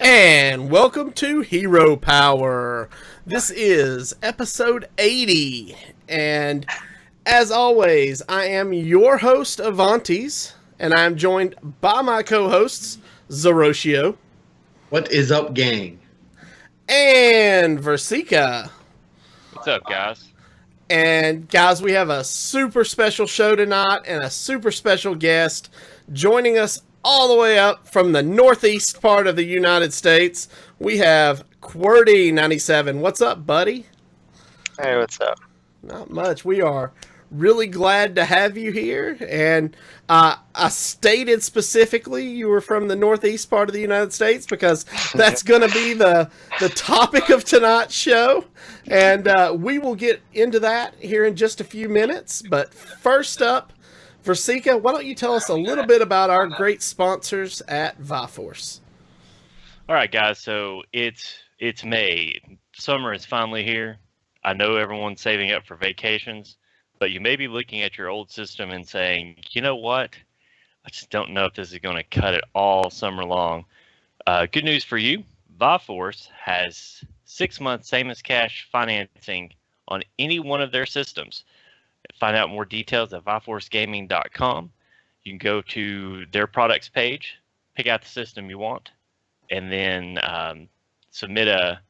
And welcome to Hero Power. This is episode 80. And as always, I am your host, Avantes, and I am joined by my co-hosts, Zeroshio. What is up, gang? And Versika. What's up, guys? And guys, we have a super special show tonight and a super special guest joining us all the way up from the northeast part of the United States. We have Qwerty 97. What's up, buddy? Hey, what's up? Not much. We are really glad to have you here. And I stated specifically you were from the northeast part of the United States because that's going to be the topic of tonight's show. And we will get into that here in just a few minutes. But first up, Versika, why don't you tell us a little bit about our great sponsors at Viforce? All right, guys. So it's May. Summer is finally here. I know everyone's saving up for vacations, but you may be looking at your old system and saying, you know what? I just don't know if this is going to cut it all summer long. Good news for you. Viforce has 6 months same as cash financing on any one of their systems. Find out more details at viforcegaming.com. You can go to their products page, pick out the system you want, and then submit a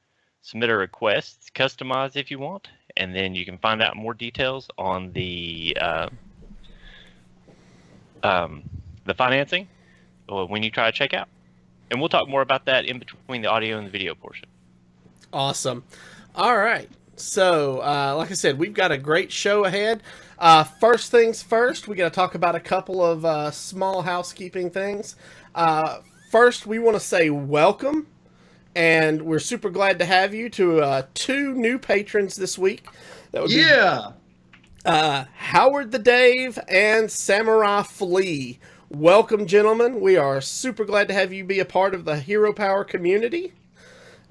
request, customize if you want, and then you can find out more details on the financing when you try to check out. And we'll talk more about that in between the audio and the video portion. Awesome. All right. So, like I said, we've got a great show ahead. First things first, we got to talk about a couple of small housekeeping things. First, we want to say welcome, and we're super glad to have you to 2 new patrons this week. That would be Howard the Dave and Samurai Flea. Welcome, gentlemen. We are super glad to have you be a part of the Hero Power community.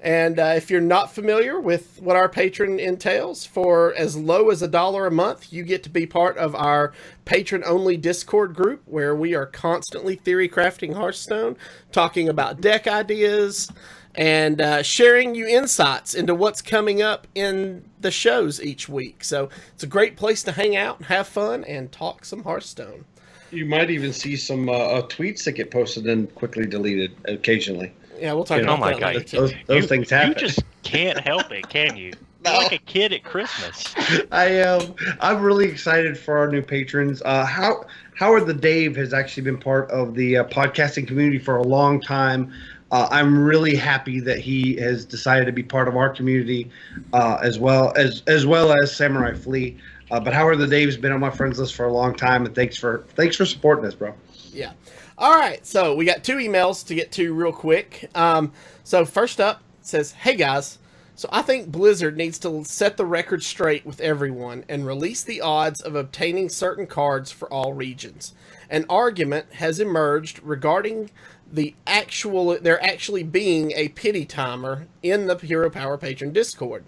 And if you're not familiar with what our patron entails, for as low as $1 a month, you get to be part of our patron-only Discord group, where we are constantly theory crafting Hearthstone, talking about deck ideas, and sharing you insights into what's coming up in the shows each week. So it's a great place to hang out, have fun, and talk some Hearthstone. You might even see some tweets that get posted and quickly deleted occasionally. Yeah, we'll talk about that later, too. Those things happen. You just can't help it, can you? No. You're like a kid at Christmas. I am. I'm really excited for our new patrons. Howard the Dave has actually been part of the podcasting community for a long time. I'm really happy that he has decided to be part of our community, as well as Samurai Flea. But Howard the Dave's been on my friends list for a long time, and thanks for supporting us, bro. Yeah. All right, so we got 2 emails to get to real quick. So first up, it says, hey guys, so I think Blizzard needs to set the record straight with everyone and release the odds of obtaining certain cards for all regions. An argument has emerged regarding there actually being a pity timer in the Hero Power Patron Discord.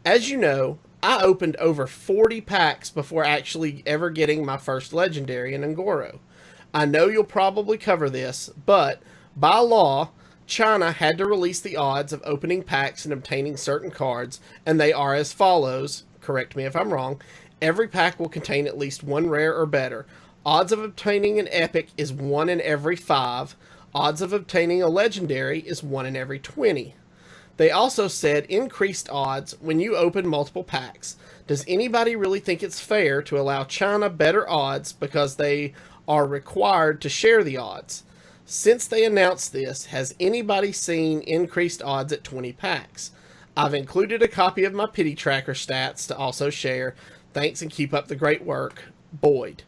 As you know, I opened over 40 packs before actually ever getting my first legendary in Ngoro. I know you'll probably cover this, but by law, China had to release the odds of opening packs and obtaining certain cards, and they are as follows. Correct me if I'm wrong. Every pack will contain at least 1 rare or better. Odds of obtaining an epic is 1 in every 5. Odds of obtaining a legendary is 1 in every 20. They also said increased odds when you open multiple packs. Does anybody really think it's fair to allow China better odds because they are required to share the odds? Since they announced this, has anybody seen increased odds at 20 packs? I've included a copy of my pity tracker stats to also share. Thanks and keep up the great work. Boyd.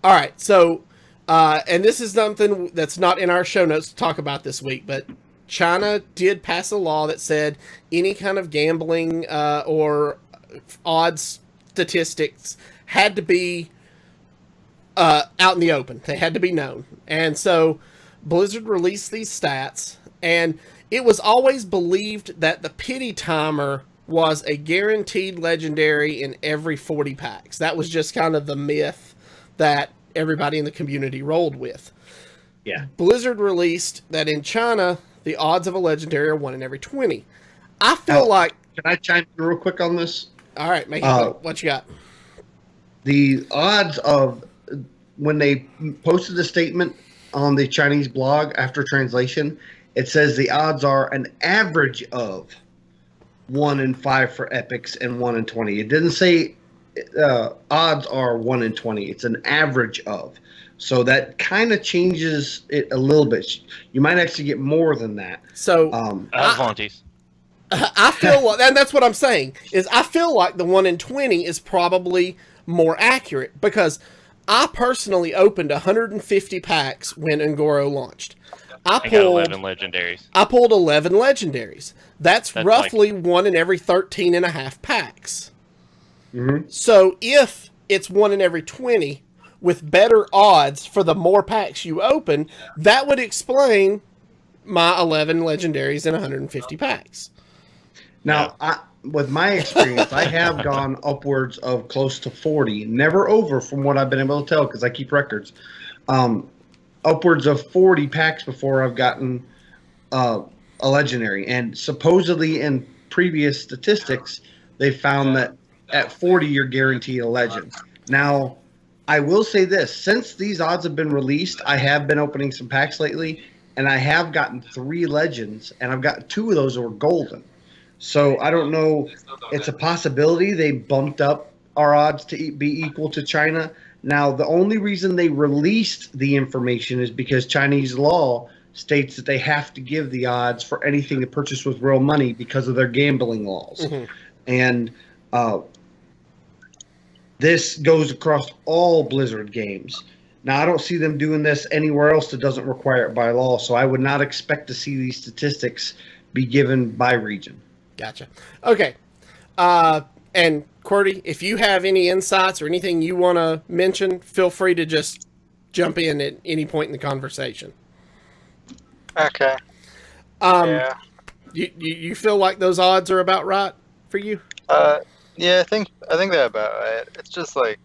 All right, so, and this is something that's not in our show notes to talk about this week, but China did pass a law that said any kind of gambling or odds statistics had to be out in the open. They had to be known. And so Blizzard released these stats, and it was always believed that the pity timer was a guaranteed legendary in every 40 packs. That was just kind of the myth that everybody in the community rolled with. Yeah. Blizzard released that in China, the odds of a legendary are 1 in every 20. I feel like... Can I chime in real quick on this? All right, make it quick. What you got? The odds of when they posted the statement on the Chinese blog after translation, it says the odds are an average of 1 in 5 for epics and 1 in 20. It didn't say odds are 1 in 20. It's an average of. So that kind of changes it a little bit. You might actually get more than that. So I feel like, and that's what I'm saying, is I feel like the 1 in 20 is probably more accurate, because I personally opened 150 packs when Ngoro launched. I got 11 legendaries. I pulled 11 legendaries. That's roughly like 1 in every 13 and a half packs. Mm-hmm. So if it's 1 in every 20 with better odds for the more packs you open, that would explain my 11 legendaries in 150 packs. Now, with my experience, I have gone upwards of close to 40, never over from what I've been able to tell because I keep records. Upwards of 40 packs before I've gotten a legendary. And supposedly in previous statistics, they found that at 40, you're guaranteed a legend. Now, I will say this. Since these odds have been released, I have been opening some packs lately, and I have gotten 3 legends, and I've got 2 of those that were golden. So I don't know. It's a possibility they bumped up our odds to be equal to China. Now, the only reason they released the information is because Chinese law states that they have to give the odds for anything to purchase with real money because of their gambling laws. Mm-hmm. And this goes across all Blizzard games. Now, I don't see them doing this anywhere else that doesn't require it by law, so I would not expect to see these statistics be given by region. Gotcha. Okay. And Qwerty, if you have any insights or anything you want to mention, feel free to just jump in at any point in the conversation. Okay. Yeah. You feel like those odds are about right for you? Yeah, I think they're about right. It's just like,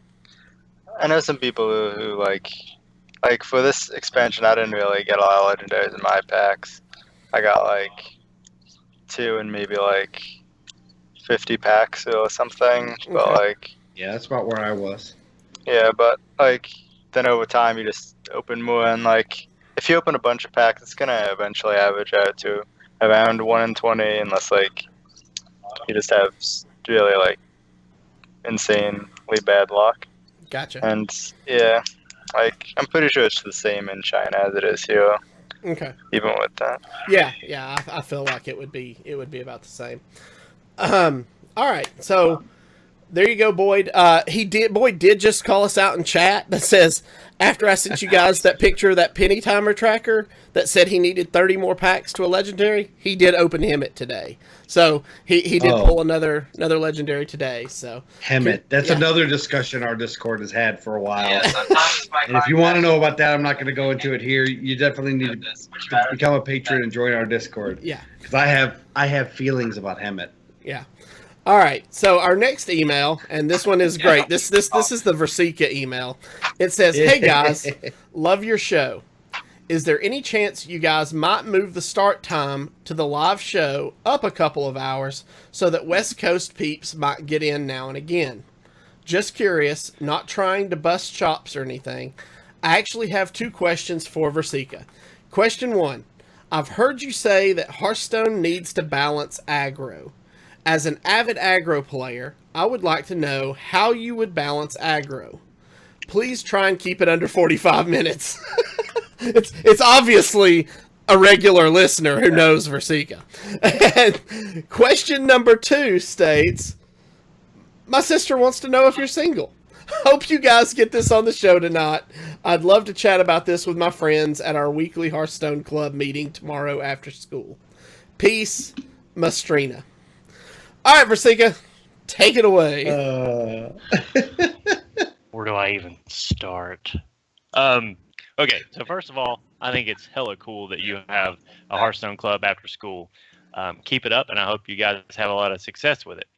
I know some people who like for this expansion, I didn't really get a lot of legendaries in my packs. I got like 2 and maybe like 50 packs or something. But like, yeah, that's about where I was. Yeah, but like then over time you just open more, and like if you open a bunch of packs, it's gonna eventually average out to around 1 in 20, unless like you just have really like insanely bad luck. Gotcha. And yeah, like I'm pretty sure it's the same in China as it is here. Okay. Even with that. Yeah, I feel like it would be about the same. All right, so there you go, Boyd. Boyd did just call us out in chat that says, after I sent you guys that picture of that penny timer tracker that said he needed 30 more packs to a legendary, he did open Hemet today. So he did pull another legendary today. So Hemet. That's another discussion our Discord has had for a while. And if you want to know about that, I'm not going to go into it here. You definitely need to become a patron and join our Discord. Yeah. Because I have feelings about Hemet. Yeah. All right. So our next email, and this one is great. This is the Versika email. It says, "Hey guys, love your show. Is there any chance you guys might move the start time to the live show up a couple of hours so that West Coast peeps might get in now and again? Just curious, not trying to bust chops or anything. I actually have 2 questions for Versika. Question 1, I've heard you say that Hearthstone needs to balance aggro. As an avid aggro player, I would like to know how you would balance aggro. Please try and keep it under 45 minutes. It's obviously a regular listener who knows Versika. And question number 2 states, my sister wants to know if you're single. Hope you guys get this on the show tonight. I'd love to chat about this with my friends at our weekly Hearthstone Club meeting tomorrow after school. Peace, Mastrina." All right, Versika, take it away. Where do I even start? Okay, so first of all, I think it's hella cool that you have a Hearthstone club after school. Keep it up, and I hope you guys have a lot of success with it.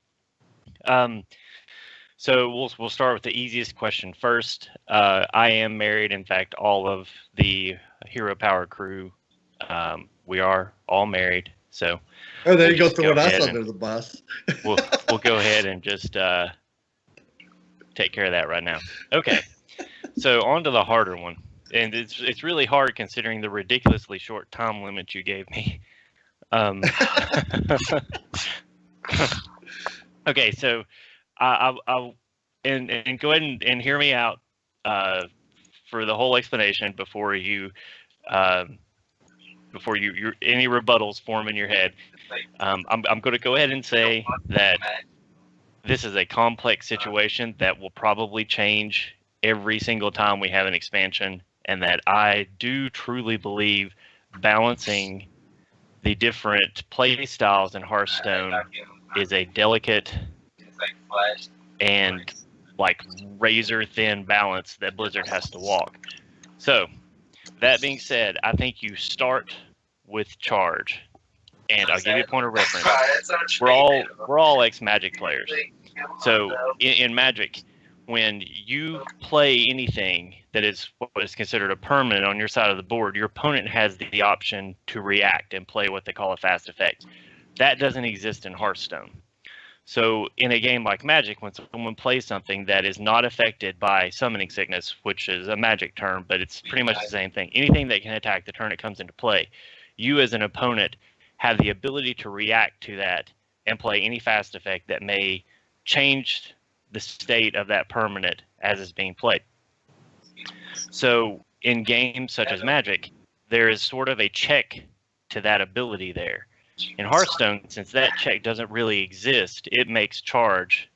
So we'll start with the easiest question first. I am married. In fact, all of the Hero Power crew We are all married, so Oh, there we'll you go, just go throwing us ahead under and the bus. we'll go ahead and just take care of that right now. Okay, so on to the harder one, and it's really hard considering the ridiculously short time limit you gave me. Okay, so I'll and go ahead and hear me out for the whole explanation before you any rebuttals form in your head. I'm going to go ahead and say that this is a complex situation that will probably change every single time we have an expansion, and that I do truly believe balancing the different play styles in Hearthstone is a delicate and like razor thin balance that Blizzard has to walk. So that being said, I think you start with charge, and I'll give you a point of reference. We're all ex-Magic players, so in Magic, when you play anything that is what is considered a permanent on your side of the board, your opponent has the option to react and play what they call a fast effect. That doesn't exist in Hearthstone. So in a game like Magic, when someone plays something that is not affected by summoning sickness, which is a Magic term, but it's pretty much the same thing, anything that can attack the turn it comes into play, you as an opponent have the ability to react to that and play any fast effect that may change the state of that permanent as it's being played. So in games such as Magic, there is sort of a check to that ability there. In Hearthstone, since that check doesn't really exist, it makes charge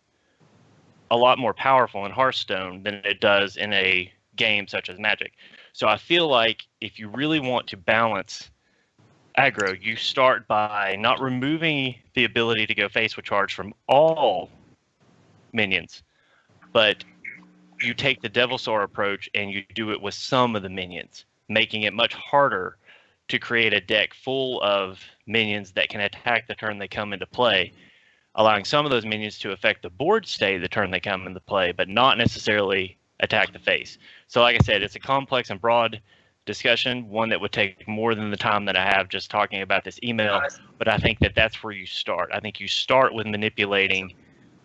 a lot more powerful in Hearthstone than it does in a game such as Magic. So I feel like if you really want to balance aggro, you start by not removing the ability to go face with charge from all minions, but you take the Devilsaur approach and you do it with some of the minions, making it much harder to create a deck full of minions that can attack the turn they come into play, allowing some of those minions to affect the board state the turn they come into play, but not necessarily attack the face. So like I said, it's a complex and broad discussion, one that would take more than the time that I have just talking about this email, but I think that that's where you start. I think you start with manipulating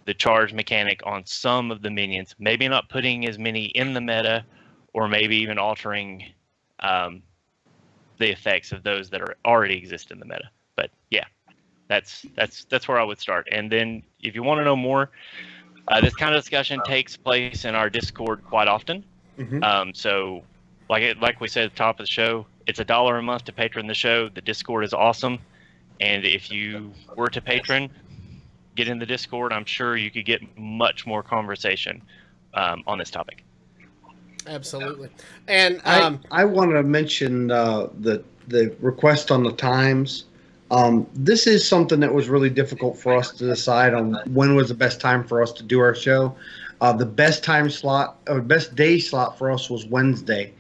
the charge mechanic on some of the minions, maybe not putting as many in the meta, or maybe even altering the effects of those that already exist in the meta. But yeah, that's where I would start. And then if you want to know more, this kind of discussion takes place in our Discord quite often. Mm-hmm. So like we said at the top of the show, it's $1 a month to patron the show. The Discord is awesome, and if you were to patron, get in the Discord, I'm sure you could get much more conversation on this topic. Absolutely. And I want to mention the request on the times. This is something that was really difficult for us to decide on when was the best time for us to do our show. The best time slot, or best day slot for us was Wednesday,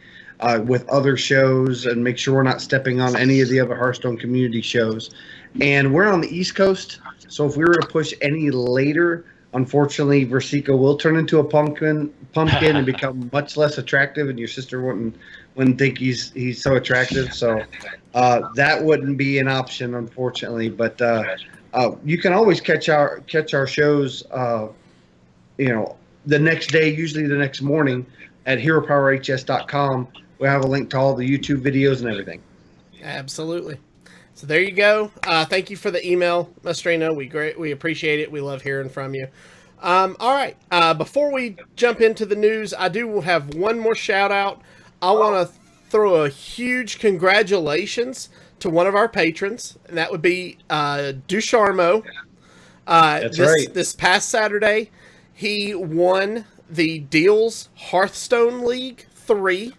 with other shows, and make sure we're not stepping on any of the other Hearthstone community shows. And we're on the East Coast, so if we were to push any later, unfortunately, Versika will turn into a pumpkin and become much less attractive, and your sister wouldn't think he's so attractive. So that wouldn't be an option, unfortunately. But you can always catch our shows, the next day, usually the next morning, at HeroPowerHS.com. We have a link to all the YouTube videos and everything. Absolutely. So there you go. Thank you for the email, Mastrino. We appreciate it. We love hearing from you. All right. Before we jump into the news, I do have one more shout out. I want to throw a huge congratulations to one of our patrons, and that would be Ducharmo. That's right. This past Saturday, he won the Deals Hearthstone League 3.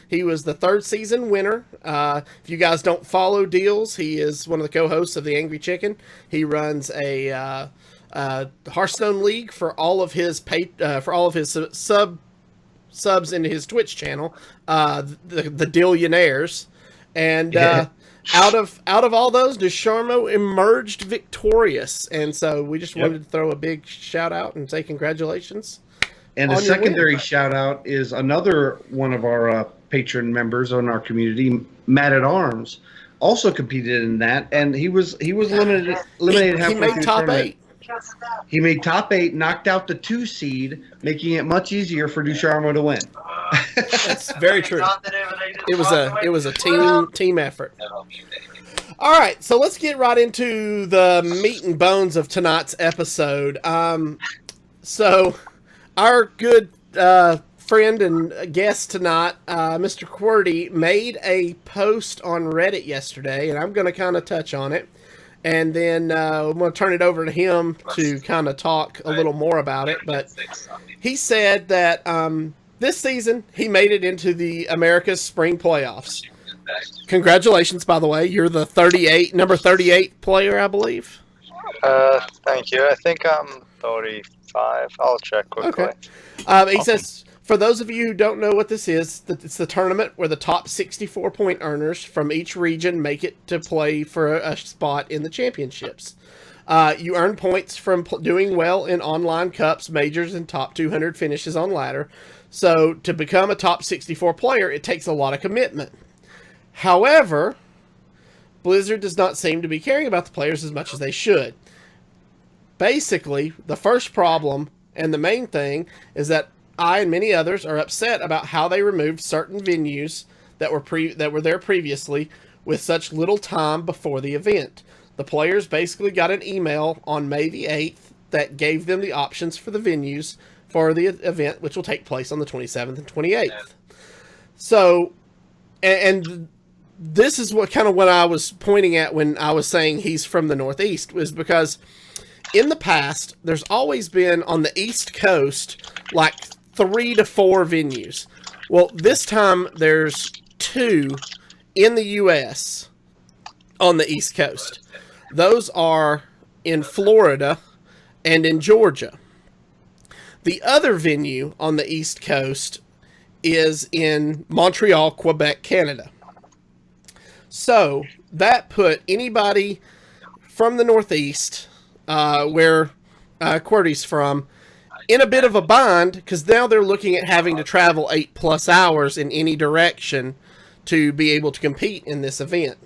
He was the third season winner. If you guys don't follow Deals, he is one of the co-hosts of The Angry Chicken. He runs a Hearthstone League for all of his subs into his Twitch channel, the Dillionaires. And out of all those, Ducharmo emerged victorious. And so we just wanted to throw a big shout out and say congratulations. And a secondary shout out is another one of our patron members on our community, Matt at Arms. also competed in that, and he was eliminated He halfway made through the top tournament. 8. He made top 8, knocked out the 2 seed, making it much easier for Ducharmo to win. That's very true. It was a team effort. All right, so let's get right into the meat and bones of tonight's episode. So our good friend and guest tonight, Mr. Qwerty, made a post on Reddit yesterday, and I'm going to kind of touch on it. And then I'm going to turn it over to him to kind of talk a little more about it. But he said that this season he made it into the America's Spring Playoffs. Congratulations, by the way. You're the number 38 player, I believe. Thank you. I think I'm 35. I'll check quickly. Okay. He says, for those of you who don't know what this is, it's the tournament where the top 64 point earners from each region make it to play for a spot in the championships. You earn points from doing well in online cups, majors, and top 200 finishes on ladder. So to become a top 64 player, it takes a lot of commitment. However, Blizzard does not seem to be caring about the players as much as they should. Basically, the first problem and the main thing is that I and many others are upset about how they removed certain venues that were there previously with such little time before the event. The players basically got an email on May the 8th that gave them the options for the venues for the event, which will take place on the 27th and 28th. So, and this is what I was pointing at when I was saying he's from the Northeast, was because in the past, there's always been on the East Coast like 3 to 4 venues. Well, this time there's 2 in the U.S. on the East Coast. Those are in Florida and in Georgia. The other venue on the East Coast is in Montreal, Quebec, Canada. So that put anybody from the Northeast, where Qwerty's from, in a bit of a bind, because now they're looking at having to travel 8+ hours in any direction to be able to compete in this event.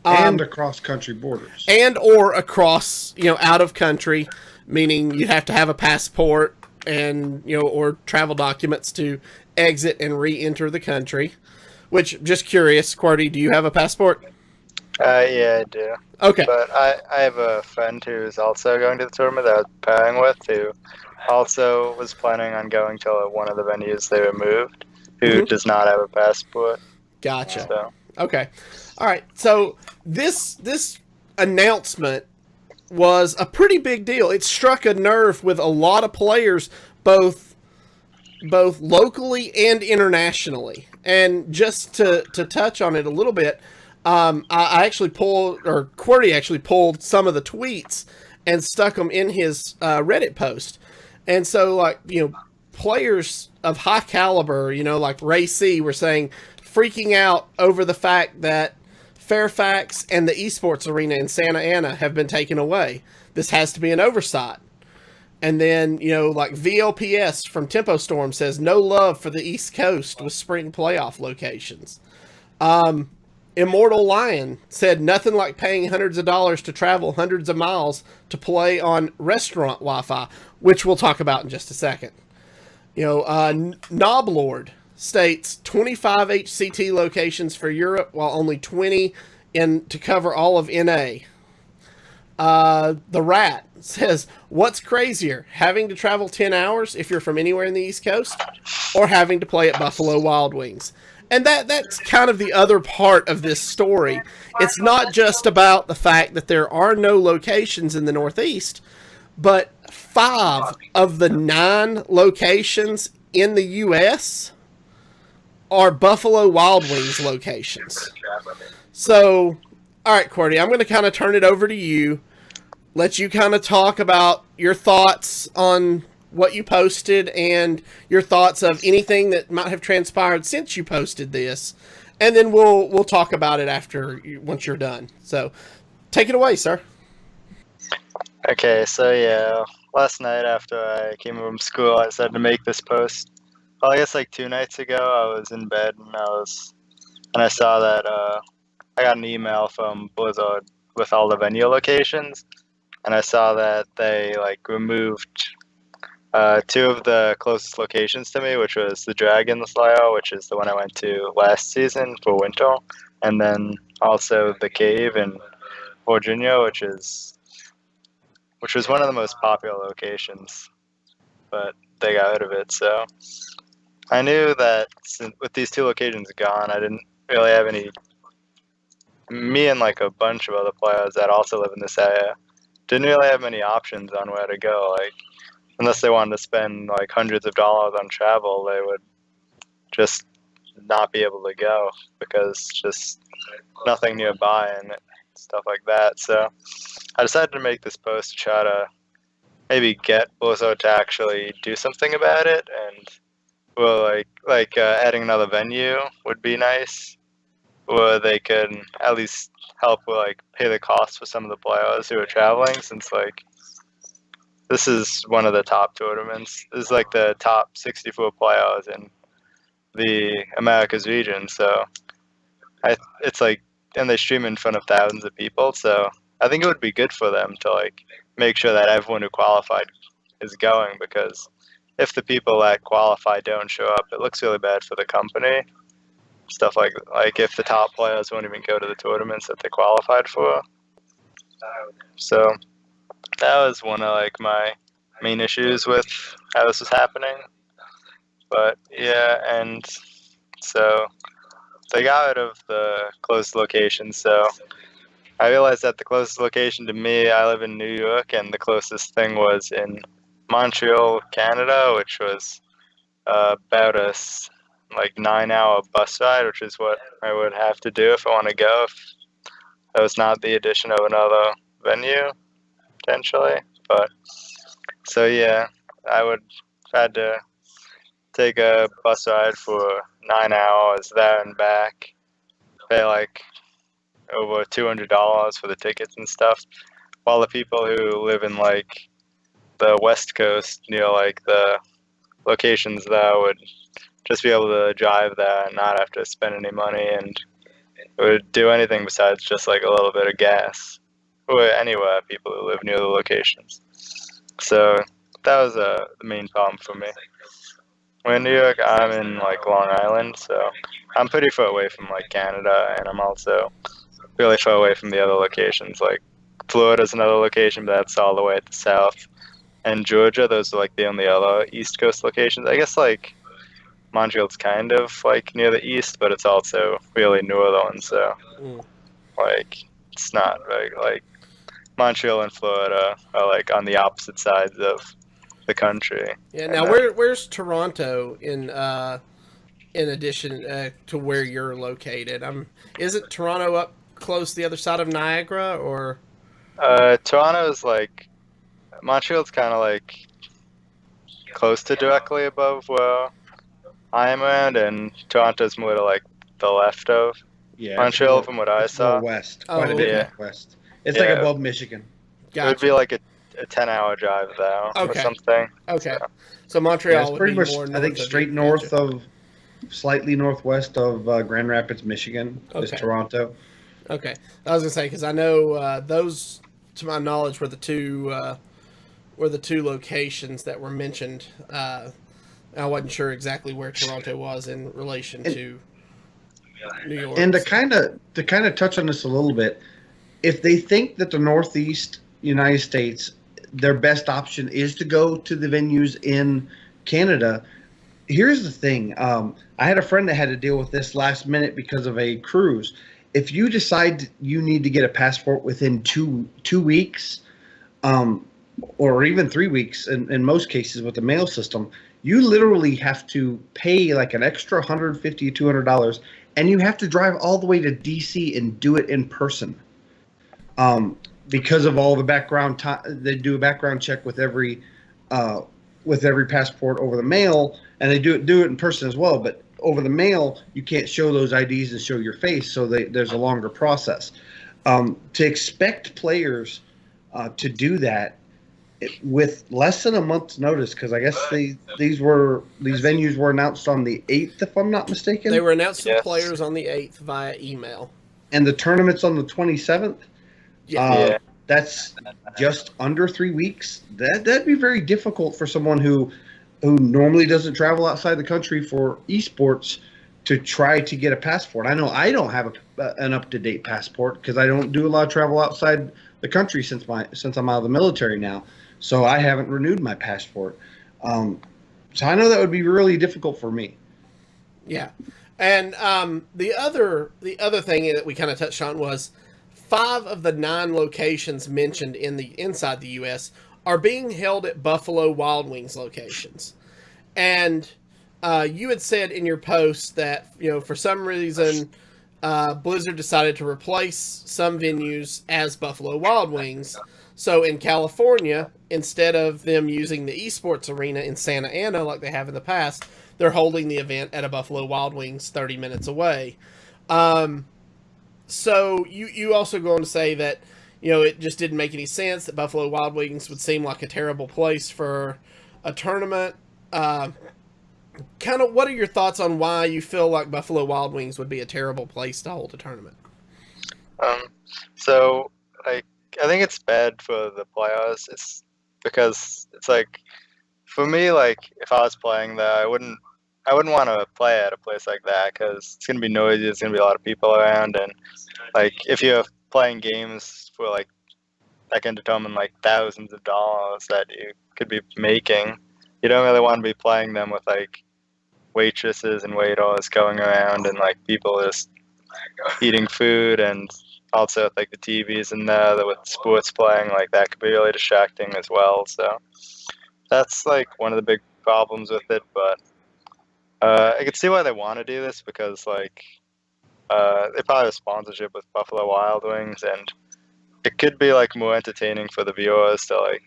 And across country borders. And or across, out of country, meaning you have to have a passport and, or travel documents to exit and re-enter the country. Which, just curious, Qwerty, do you have a passport? Yeah, I do. Okay. But I have a friend who's also going to the tournament that I was pairing with, who also was planning on going to one of the venues they removed, who does not have a passport. Gotcha. So. Okay. All right. So this announcement was a pretty big deal. It struck a nerve with a lot of players, both locally and internationally. And just to touch on it a little bit, I actually Qwerty actually pulled some of the tweets and stuck them in his Reddit post. And so, players of high caliber, like Ray C, were freaking out over the fact that Fairfax and the esports arena in Santa Ana have been taken away. This has to be an oversight. And then, VLPS from Tempo Storm says, no love for the East Coast with spring playoff locations. Immortal Lion said, nothing like paying hundreds of dollars to travel hundreds of miles to play on restaurant Wi-Fi, which we'll talk about in just a second. Noblord states 25 HCT locations for Europe, while only 20 to cover all of NA. The Rat says, what's crazier, having to travel 10 hours if you're from anywhere in the East Coast, or having to play at Buffalo Wild Wings? And that's kind of the other part of this story. It's not just about the fact that there are no locations in the Northeast, but 5 of the 9 locations in the U.S. are Buffalo Wild Wings locations. So, all right, Qwerty, I'm going to kind of turn it over to you. Let you kind of talk about your thoughts on what you posted and your thoughts of anything that might have transpired since you posted this, and then we'll talk about it once you're done. So, take it away, sir. Okay, so yeah, last night after I came home from school, I decided to make this post. Well, I guess 2 nights ago, I was in bed and I saw that I got an email from Blizzard with all the venue locations, and I saw that they like removed two of the closest locations to me, which was the Dragon Slayer, which is the one I went to last season for winter, and then also the Cave in Virginia, which was one of the most popular locations, but they got rid of it. So I knew that with these two locations gone, I didn't really have any. Me and like a bunch of other players that also live in this area didn't really have many options on where to go. Like, unless they wanted to spend like hundreds of dollars on travel, they would just not be able to go because just nothing nearby and stuff like that. So I decided to make this post to try to maybe get Blizzard to actually do something about it, and well, adding another venue would be nice, or they could at least help with like pay the cost for some of the players who are traveling, since like this is one of the top tournaments. This is like the top 64 players in the Americas region, so it's like, and they stream in front of thousands of people, so I think it would be good for them to like make sure that everyone who qualified is going, because if the people that qualify don't show up, it looks really bad for the company. Stuff like if the top players won't even go to the tournaments that they qualified for. So that was one of like my main issues with how this was happening. But yeah, and so they got rid of the closest location. So I realized that the closest location to me, I live in New York, and the closest thing was in Montreal, Canada, which was about a 9-hour bus ride, which is what I would have to do if I want to go, if that was not the addition of another venue, potentially. But so yeah, I would have had to take a bus ride for 9 hours there and back, pay like over $200 for the tickets and stuff, while the people who live in like the West Coast near like the locations there would just be able to drive there and not have to spend any money, and would do anything besides just like a little bit of gas, or anywhere people who live near the locations. So that was the main problem for me. When in New York, I'm in like Long Island, so I'm pretty far away from like Canada, and I'm also really far away from the other locations. Like Florida's another location, but that's all the way at the south. And Georgia, those are like the only other East Coast locations. I guess like Montreal's kind of like near the east, but it's also really northern. So like it's not very like Montreal and Florida are like on the opposite sides of the country. Yeah. Now, where's Toronto in addition to where you're located? Isn't Toronto up close the other side of Niagara, or? Toronto's like, Montreal's kind of like close to directly above where I am at, and Toronto's more to like the left of Montreal from what I saw. West, quite a bit west. It's like above Michigan. Gotcha. It would be like a 10-hour drive though, or something. Okay. So Montreal it's pretty would be much, more I think, straight north of, slightly northwest of Grand Rapids, Michigan, is Toronto. Okay. I was gonna say, because I know those, to my knowledge, were the two locations that were mentioned. I wasn't sure exactly where Toronto was in relation to New York. And to kind of touch on this a little bit, if they think that the Northeast United States, their best option is to go to the venues in Canada, here's the thing. I had a friend that had to deal with this last minute because of a cruise. If you decide you need to get a passport within two weeks, or even 3 weeks in most cases with the mail system, you literally have to pay like an extra $150, $200, and you have to drive all the way to DC and do it in person. Because of all the background, they do a background check with every passport over the mail, and they do it in person as well. But over the mail, you can't show those IDs and show your face, so there's a longer process. To expect players to do that with less than a month's notice, because I guess these venues were announced on the 8th, if I'm not mistaken. They were announced to players on the 8th via email. and the tournament's on the 27th. Yeah. That's just under 3 weeks. That'd be very difficult for someone who normally doesn't travel outside the country for esports to try to get a passport. I know I don't have an up-to-date passport because I don't do a lot of travel outside the country since I'm out of the military now. So I haven't renewed my passport. So I know that would be really difficult for me. Yeah. And the other thing that we kind of touched on was 5 of the 9 locations mentioned inside the U.S. are being held at Buffalo Wild Wings locations. And you had said in your post that, for some reason, Blizzard decided to replace some venues as Buffalo Wild Wings. So in California, instead of them using the esports arena in Santa Ana like they have in the past, they're holding the event at a Buffalo Wild Wings 30 minutes away. So you also go on to say that, it just didn't make any sense that Buffalo Wild Wings would seem like a terrible place for a tournament. Kind of, what are your thoughts on why you feel like Buffalo Wild Wings would be a terrible place to hold a tournament? So, I think it's bad for the players. It's because it's for me, if I was playing there, I wouldn't want to play at a place like that because it's gonna be noisy. There's gonna be a lot of people around, and if you're playing games for that can determine thousands of dollars that you could be making, you don't really want to be playing them with waitresses and waiters going around and people just eating food, and also with the TVs in there with sports playing, that could be really distracting as well. So that's one of the big problems with it, but I could see why they want to do this because they probably have a sponsorship with Buffalo Wild Wings, and it could be more entertaining for the viewers to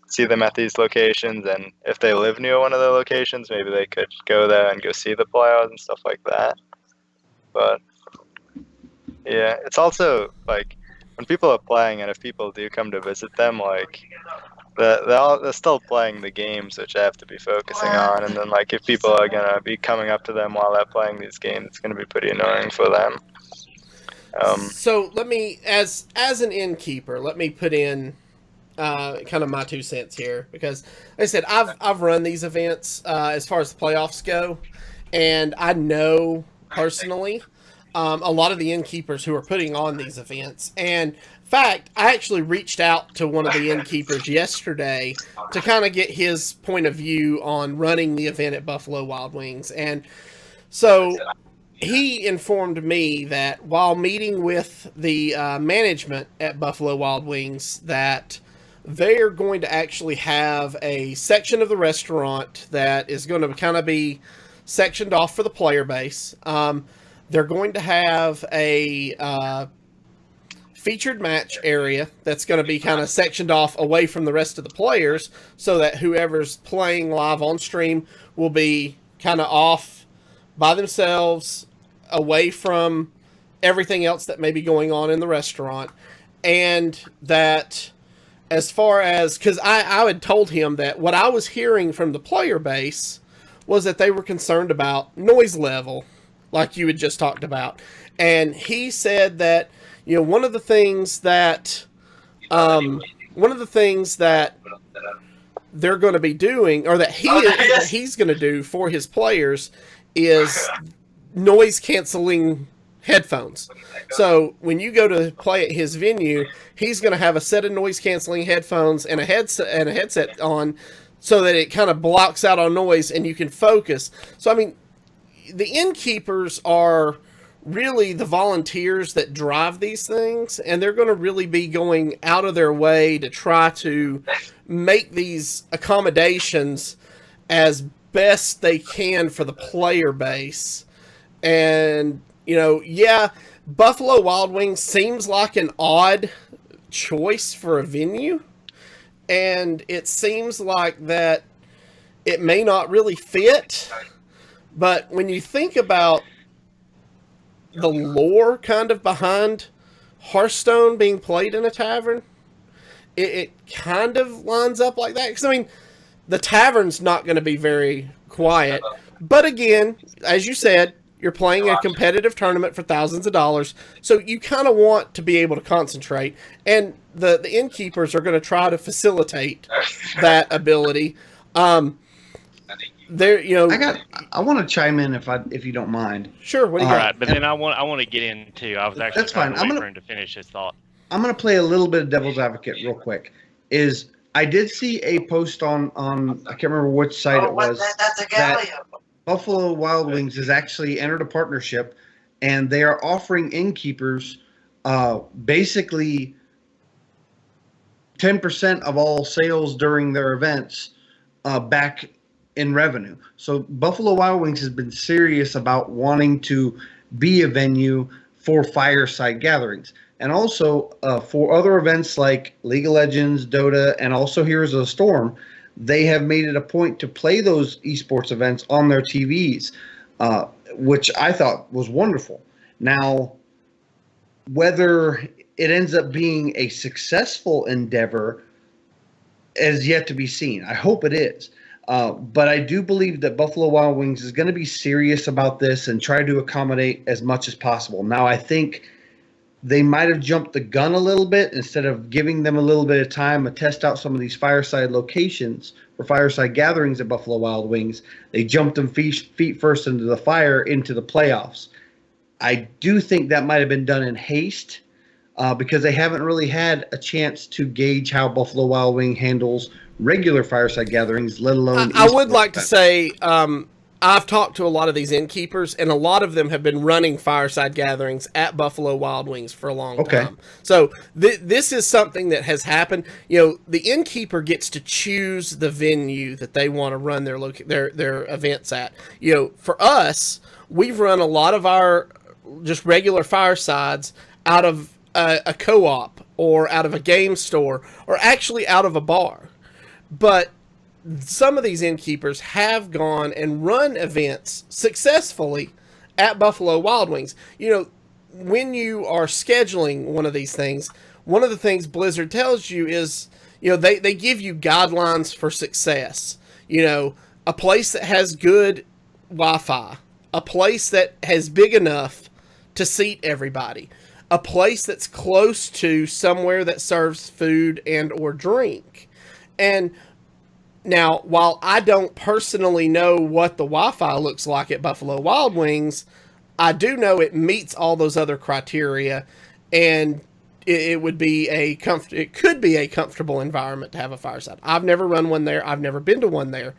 see them at these locations, and if they live near one of the locations, maybe they could go there and go see the players and stuff like that. But yeah, it's also when people are playing, and if people do come to visit them, they're still playing the games, which they have to be focusing on. And then if people are gonna be coming up to them while they're playing these games, it's gonna be pretty annoying for them. So let me, as an innkeeper, let me put in kind of my 2 cents here, because like I said, I've run these events as far as the playoffs go, and I know personally a lot of the innkeepers who are putting on these events. And in fact, I actually reached out to one of the innkeepers yesterday to kind of get his point of view on running the event at Buffalo Wild Wings. And so he informed me that while meeting with the management at Buffalo Wild Wings, that they're going to actually have a section of the restaurant that is going to kind of be sectioned off for the player base. They're going to have a featured match area that's going to be kind of sectioned off away from the rest of the players, so that whoever's playing live on stream will be kind of off by themselves, away from everything else that may be going on in the restaurant. And that, as far as, because I had told him that what I was hearing from the player base was that they were concerned about noise level, like you had just talked about. And he said that, one of the things that they're going to be doing, or that he's going to do for his players, is noise canceling headphones. So when you go to play at his venue, he's going to have a set of noise canceling headphones and a headset on, so that it kind of blocks out on noise and you can focus. So I mean, the innkeepers are really the volunteers that drive these things, and they're going to really be going out of their way to try to make these accommodations as best they can for the player base. And, Buffalo Wild Wings seems like an odd choice for a venue, and it seems like that it may not really fit. But when you think about the lore kind of behind Hearthstone being played in a tavern, it kind of lines up like that. Because, I mean, the tavern's not going to be very quiet. But again, as you said, You're playing a competitive tournament for thousands of dollars, so you kind of want to be able to concentrate. And the innkeepers are going to try to facilitate that ability. There, I want to chime in if you don't mind. Sure. What do you All got? right, but then I want to get into. I was actually That's trying fine. to wait for him to finish his thought. I'm going to play a little bit of devil's advocate real quick. I did see a post on I can't remember which site it was. That's a Gallia. Buffalo Wild Wings has actually entered a partnership, and they are offering innkeepers basically 10% of all sales during their events back in revenue. So Buffalo Wild Wings has been serious about wanting to be a venue for fireside gatherings. And also for other events like League of Legends, Dota, and also Heroes of the Storm, they have made it a point to play those esports events on their TVs, which I thought was wonderful. Now, whether it ends up being a successful endeavor is yet to be seen. I hope it is. But I do believe that Buffalo Wild Wings is going to be serious about this and try to accommodate as much as possible. Now, I think they might have jumped the gun a little bit. Instead of giving them a little bit of time to test out some of these fireside locations or fireside gatherings at Buffalo Wild Wings. They jumped them feet first into the fire into the playoffs. I do think that might have been done in haste because they haven't really had a chance to gauge how Buffalo Wild Wing handles regular fireside gatherings, let alone I would like to say I've talked to a lot of these innkeepers, and a lot of them have been running fireside gatherings at Buffalo Wild Wings for a long time. So this is something that has happened. The innkeeper gets to choose the venue that they want to run their events at. For us, we've run a lot of our just regular firesides out of a co-op or out of a game store or actually out of a bar. But some of these innkeepers have gone and run events successfully at Buffalo Wild Wings. When you are scheduling one of these things, one of the things Blizzard tells you is, they give you guidelines for success. A place that has good Wi-Fi, a place that has big enough to seat everybody, a place that's close to somewhere that serves food and or drink. And now, while I don't personally know what the Wi-Fi looks like at Buffalo Wild Wings, I do know it meets all those other criteria, and it would be it could be a comfortable environment to have a fireside. I've never run one there. I've never been to one there,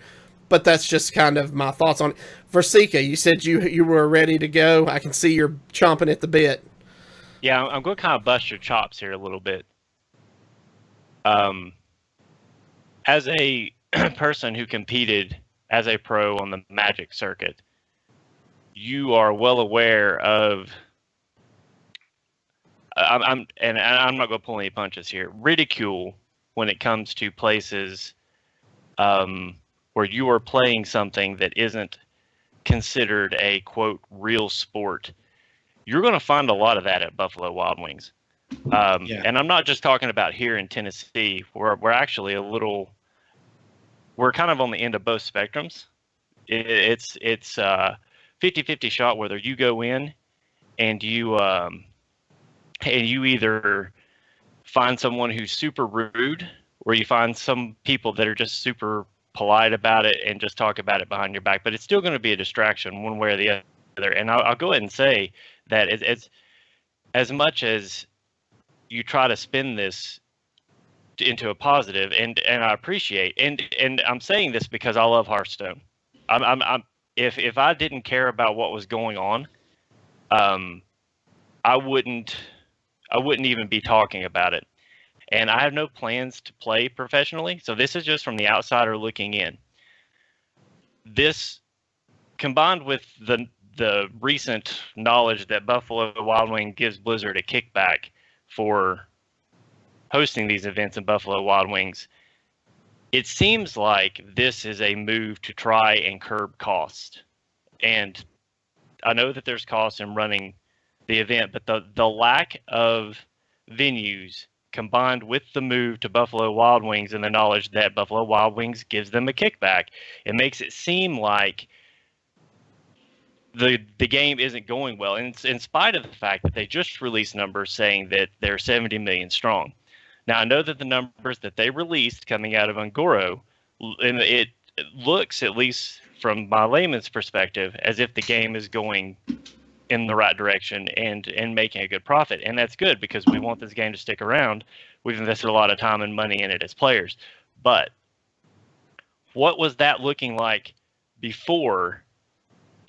but that's just kind of my thoughts on it. Versika, you said you were ready to go. I can see you're chomping at the bit. Yeah, I'm going to kind of bust your chops here a little bit. As a person who competed as a pro on the Magic circuit, you are well aware of. I'm not going to pull any punches here. Ridicule when it comes to places where you are playing something that isn't considered a quote real sport. You're going to find a lot of that at Buffalo Wild Wings. And I'm not just talking about here in Tennessee. We're actually we're kind of on the end of both spectrums. It's 50-50 shot whether you go in and you either find someone who's super rude, or you find some people that are just super polite about it and just talk about it behind your back. But it's still going to be a distraction one way or the other. And I'll go ahead and say that as much as you try to spin this into a positive, and I appreciate, and I'm saying this because I love Hearthstone. If I didn't care about what was going on, I wouldn't even be talking about it. And I have no plans to play professionally, so this is just from the outsider looking in. This, combined with the recent knowledge that Buffalo Wild Wing gives Blizzard a kickback for hosting these events in Buffalo Wild Wings, it seems like this is a move to try and curb cost. And I know that there's costs in running the event, but the lack of venues combined with the move to Buffalo Wild Wings and the knowledge that Buffalo Wild Wings gives them a kickback, it makes it seem like the game isn't going well, and in spite of the fact that they just released numbers saying that they're 70 million strong. Now I know that the numbers that they released coming out of Ungoro, and it looks, at least from my layman's perspective, as if the game is going in the right direction and making a good profit, and that's good because we want this game to stick around. We've invested a lot of time and money in it as players, but what was that looking like before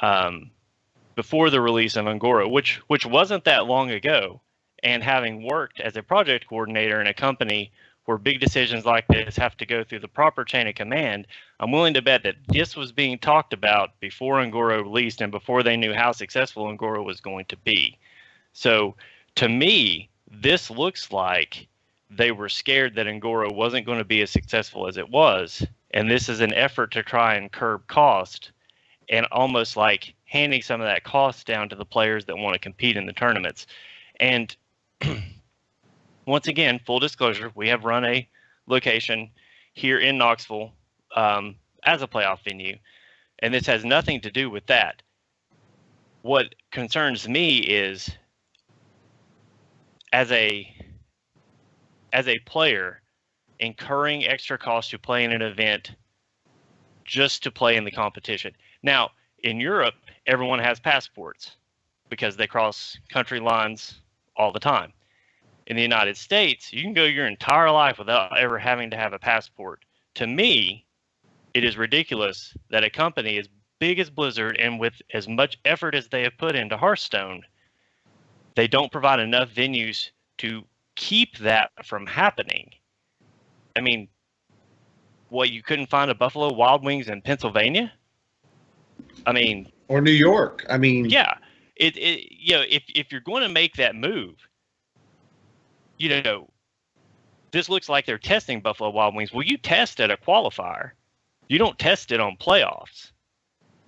the release of Ungoro, which wasn't that long ago? And having worked as a project coordinator in a company where big decisions like this have to go through the proper chain of command, I'm willing to bet that this was being talked about before Ungoro released and before they knew how successful Ungoro was going to be. So to me, this looks like they were scared that Ungoro wasn't going to be as successful as it was, and this is an effort to try and curb cost and almost like handing some of that cost down to the players that want to compete in the tournaments. And once again, full disclosure, we have run a location here in Knoxville as a playoff venue, and this has nothing to do with that. What concerns me is, as a player, incurring extra costs to play in an event just to play in the competition. Now, in Europe, everyone has passports because they cross country lines all the time. In the United States, you can go your entire life without ever having to have a passport. To me, it is ridiculous that a company as big as Blizzard and with as much effort as they have put into Hearthstone, they don't provide enough venues to keep that from happening. I mean, what, you couldn't find a Buffalo Wild Wings in Pennsylvania? I mean, or New York. I mean, yeah, if you're going to make that move, this looks like they're testing Buffalo Wild Wings. Well, you test at a qualifier. You don't test it on playoffs.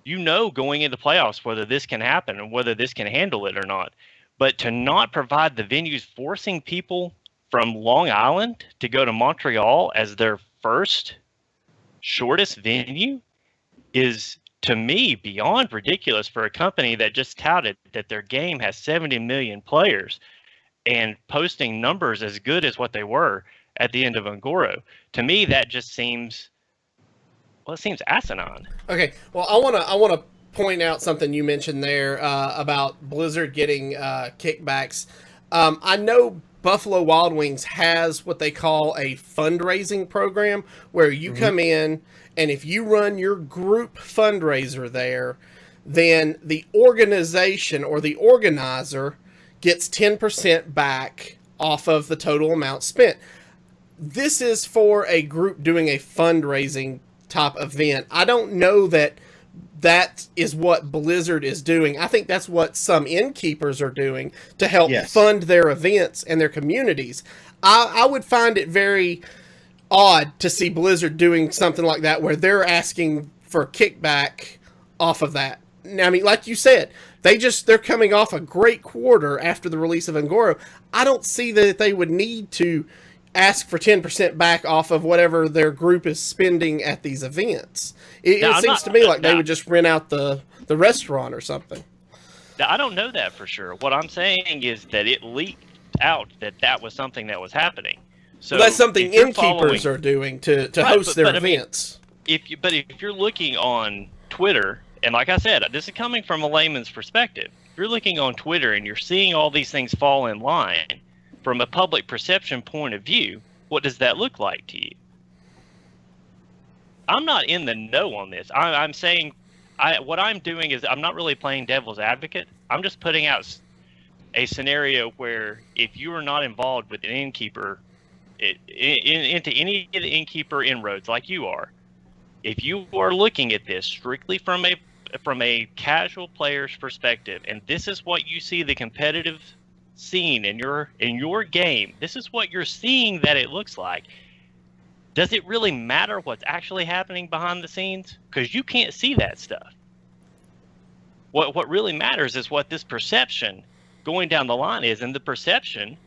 Going into playoffs whether this can happen and whether this can handle it or not. But to not provide the venues, forcing people from Long Island to go to Montreal as their first shortest venue is, to me, beyond ridiculous for a company that just touted that their game has 70 million players and posting numbers as good as what they were at the end of Ungoro. To me, that just seems asinine. Okay, well, I want to point out something you mentioned there about Blizzard getting kickbacks. I know Buffalo Wild Wings has what they call a fundraising program where you come in, and if you run your group fundraiser there, then the organization or the organizer gets 10% back off of the total amount spent. This is for a group doing a fundraising type event. I don't know that is what Blizzard is doing. I think that's what some innkeepers are doing to help fund their events and their communities. I would find it very odd to see Blizzard doing something like that where they're asking for kickback off of that. I mean, like you said, they're coming off a great quarter after the release of Ungoro. I don't see that they would need to ask for 10% back off of whatever their group is spending at these events. It seems to me like they would just rent out the restaurant or something. I don't know that for sure. What I'm saying is that it leaked out that was something that was happening. So that's something innkeepers are doing to host their events. I mean, if you're looking on Twitter, and like I said, this is coming from a layman's perspective. If you're looking on Twitter and you're seeing all these things fall in line from a public perception point of view, what does that look like to you? I'm not in the know on this. I'm saying what I'm doing is I'm not really playing devil's advocate. I'm just putting out a scenario where if you are not involved with an innkeeper into any of the innkeeper inroads like you are, if you are looking at this strictly from a casual player's perspective, and this is what you see the competitive scene in your game, this is what you're seeing that it looks like. Does it really matter what's actually happening behind the scenes? Because you can't see that stuff. What really matters is what this perception going down the line is, and the perception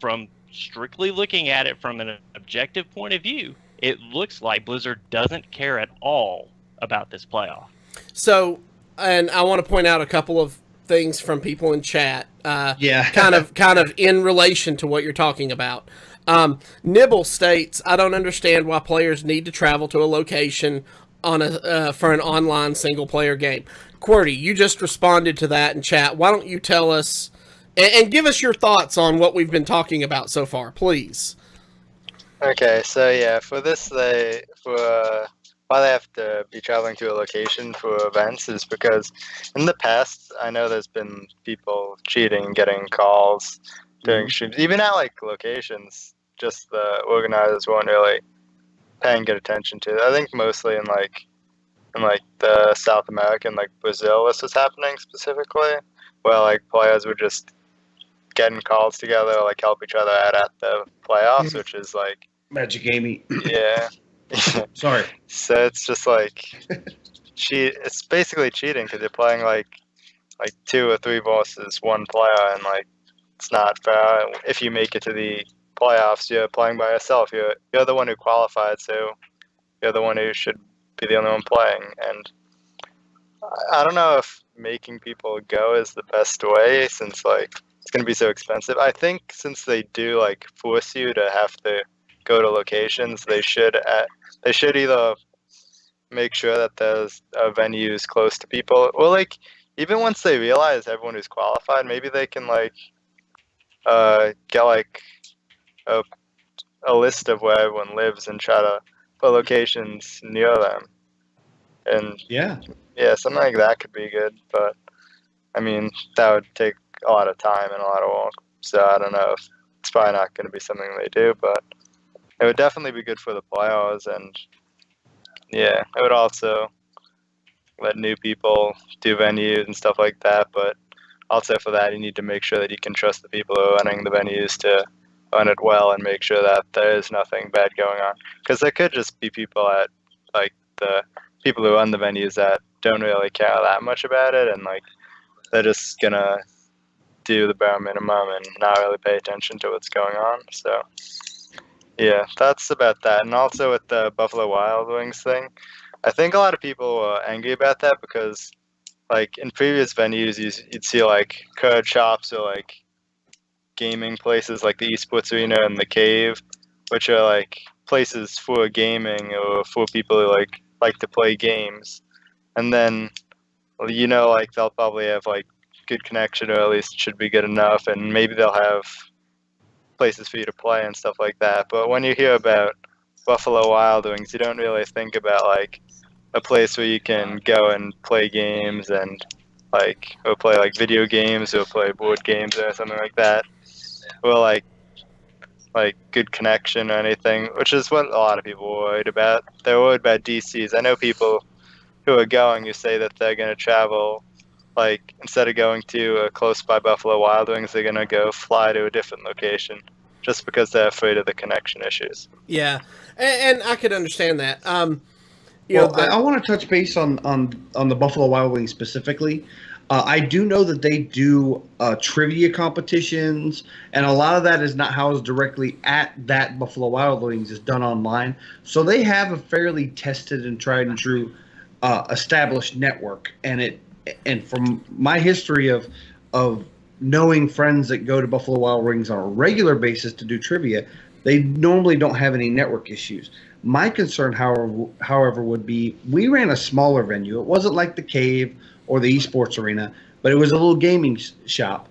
from strictly looking at it from an objective point of view, it looks like Blizzard doesn't care at all about this playoff. So and I want to point out a couple of things from people in chat. Yeah. kind of in relation to what you're talking about. Nibble states, "I don't understand why players need to travel to a location for an online single player game." Qwerty, you just responded to that in chat. Why don't you tell us and give us your thoughts on what we've been talking about so far, please? Okay, so yeah, for this, why they have to be traveling to a location for events is because in the past, I know there's been people cheating, getting calls during streams, even at like locations. Just the organizers weren't really paying good attention to it. I think mostly in the South American, like Brazil, this was happening specifically, where like players were just getting calls together, like help each other out at the playoffs, which is like Magic Amy. yeah. Sorry. So it's just like it's basically cheating because you're playing like 2 or 3 versus 1 player, and like it's not fair. If you make it to the playoffs, you're playing by yourself. You're the one who qualified, so you're the one who should be the only one playing. And I don't know if making people go is the best way, since like it's gonna be so expensive. I think since they do like force you to have to go to locations, they should either make sure that there's venues close to people, or like even once they realize everyone who's qualified, maybe they can like get like a list of where everyone lives and try to put locations near them. And Yeah, something like that could be good, but I mean that would take a lot of time and a lot of work. So I don't know if it's probably not going to be something they do, but it would definitely be good for the players, and yeah, it would also let new people do venues and stuff like that. But also for that, you need to make sure that you can trust the people who are running the venues to run it well and make sure that there is nothing bad going on. Because there could just be people at like the people who run the venues that don't really care that much about it, and like they're just gonna do the bare minimum and not really pay attention to what's going on. So yeah, that's about that. And also with the Buffalo Wild Wings thing, I think a lot of people were angry about that because, like, in previous venues, you'd see, like, card shops or, like, gaming places like the esports arena and the cave, which are, like, places for gaming or for people who, like to play games. And then, you know, like, they'll probably have, like, good connection, or at least should be good enough, and maybe they'll have places for you to play and stuff like that. But when you hear about Buffalo Wild Wings, you don't really think about like a place where you can go and play games and or play like video games or play board games or something like that, or like good connection or anything, which is what a lot of people are worried about. They're worried about DCs. I know people who are going who say that they're going to travel, like, instead of going to close by Buffalo Wild Wings, they're going to go fly to a different location just because they're afraid of the connection issues. Yeah, and I could understand that. I want to touch base on the Buffalo Wild Wings specifically. I do know that they do trivia competitions, and a lot of that is not housed directly at that Buffalo Wild Wings. It's done online. So they have a fairly tested and tried and true established network, and from my history of knowing friends that go to Buffalo Wild Wings on a regular basis to do trivia, they normally don't have any network issues. My concern, however, would be we ran a smaller venue. It wasn't like the Cave or the esports arena, but it was a little gaming shop.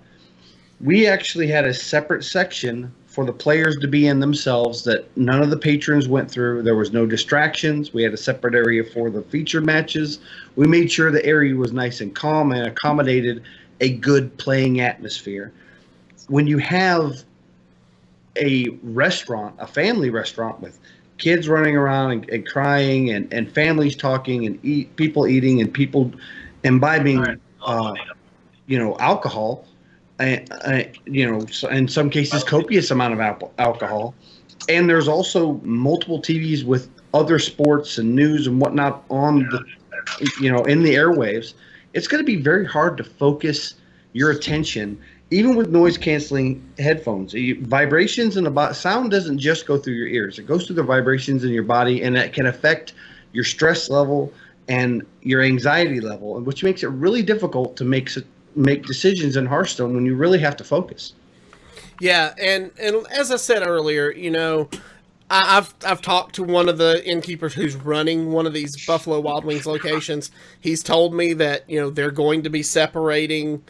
We actually had a separate section for the players to be in themselves that none of the patrons went through. There was no distractions. We had a separate area for the featured matches. We made sure the area was nice and calm and accommodated a good playing atmosphere. When you have a restaurant, a family restaurant with kids running around and crying and families talking and people eating and people imbibing, alcohol, in some cases copious amount of alcohol. And there's also multiple TVs with other sports and news and whatnot on in the airwaves. It's going to be very hard to focus your attention, even with noise canceling headphones. Vibrations in the body, sound doesn't just go through your ears. It goes through the vibrations in your body, and that can affect your stress level and your anxiety level, which makes it really difficult to make decisions in Hearthstone when you really have to focus. Yeah, and as I said earlier, you know, I've talked to one of the innkeepers who's running one of these Buffalo Wild Wings locations. He's told me that, you know, they're going to be separating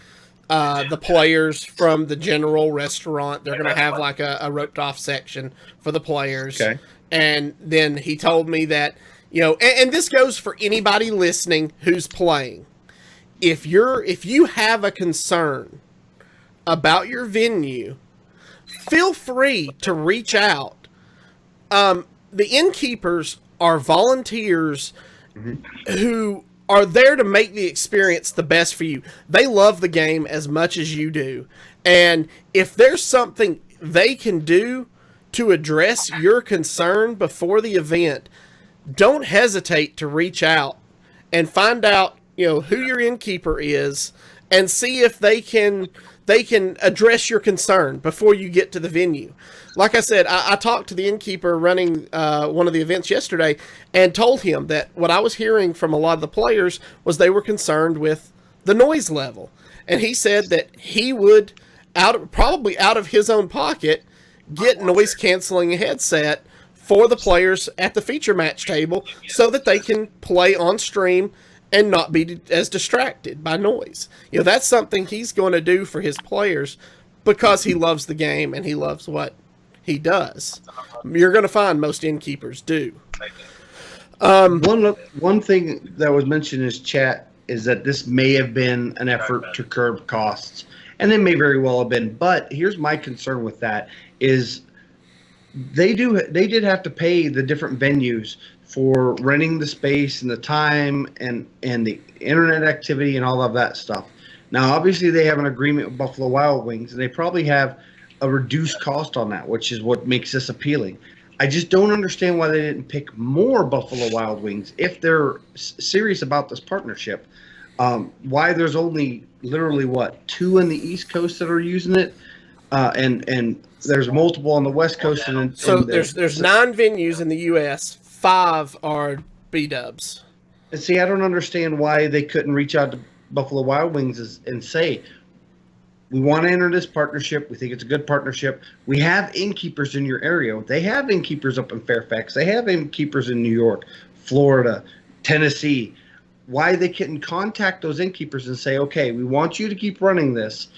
the players from the general restaurant. They're going to have like a roped off section for the players. Okay. And then he told me that, you know, and this goes for anybody listening who's playing. If you have a concern about your venue, feel free to reach out. The innkeepers are volunteers who are there to make the experience the best for you. They love the game as much as you do. And if there's something they can do to address your concern before the event, don't hesitate to reach out and find out, you know, who your innkeeper is and see if they can address your concern before you get to the venue. Like I said, I talked to the innkeeper running one of the events yesterday and told him that what I was hearing from a lot of the players was they were concerned with the noise level. And he said that he would, probably out of his own pocket, get noise canceling headset for the players at the feature match table so that they can play on stream and not be as distracted by noise. You know, that's something he's going to do for his players because he loves the game and he loves what he does. You're going to find most innkeepers do. One thing that was mentioned in his chat is that this may have been an effort to curb costs, and it may very well have been. But here's my concern with that: is they did have to pay the different venues for renting the space and the time and the internet activity and all of that stuff. Now, obviously, they have an agreement with Buffalo Wild Wings, and they probably have a reduced cost on that, which is what makes this appealing. I just don't understand why they didn't pick more Buffalo Wild Wings if they're serious about this partnership. Why there's only literally, 2 in the East Coast that are using it, and there's multiple on the West Coast. So there's 9 venues in the U.S., 5 are B-dubs. And see, I don't understand why they couldn't reach out to Buffalo Wild Wings and say, we want to enter this partnership. We think it's a good partnership. We have innkeepers in your area. They have innkeepers up in Fairfax. They have innkeepers in New York, Florida, Tennessee. Why they couldn't contact those innkeepers and say, okay, we want you to keep running this,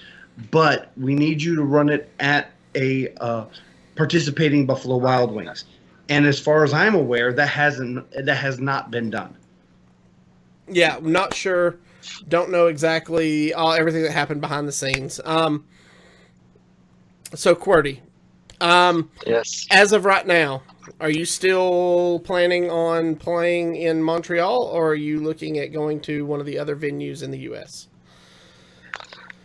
but we need you to run it at a participating Buffalo Wild Wings. And as far as I'm aware, that has not been done. Yeah, I'm not sure. Don't know exactly everything that happened behind the scenes. So Qwerty, yes. As of right now, are you still planning on playing in Montreal, or are you looking at going to one of the other venues in the U.S.?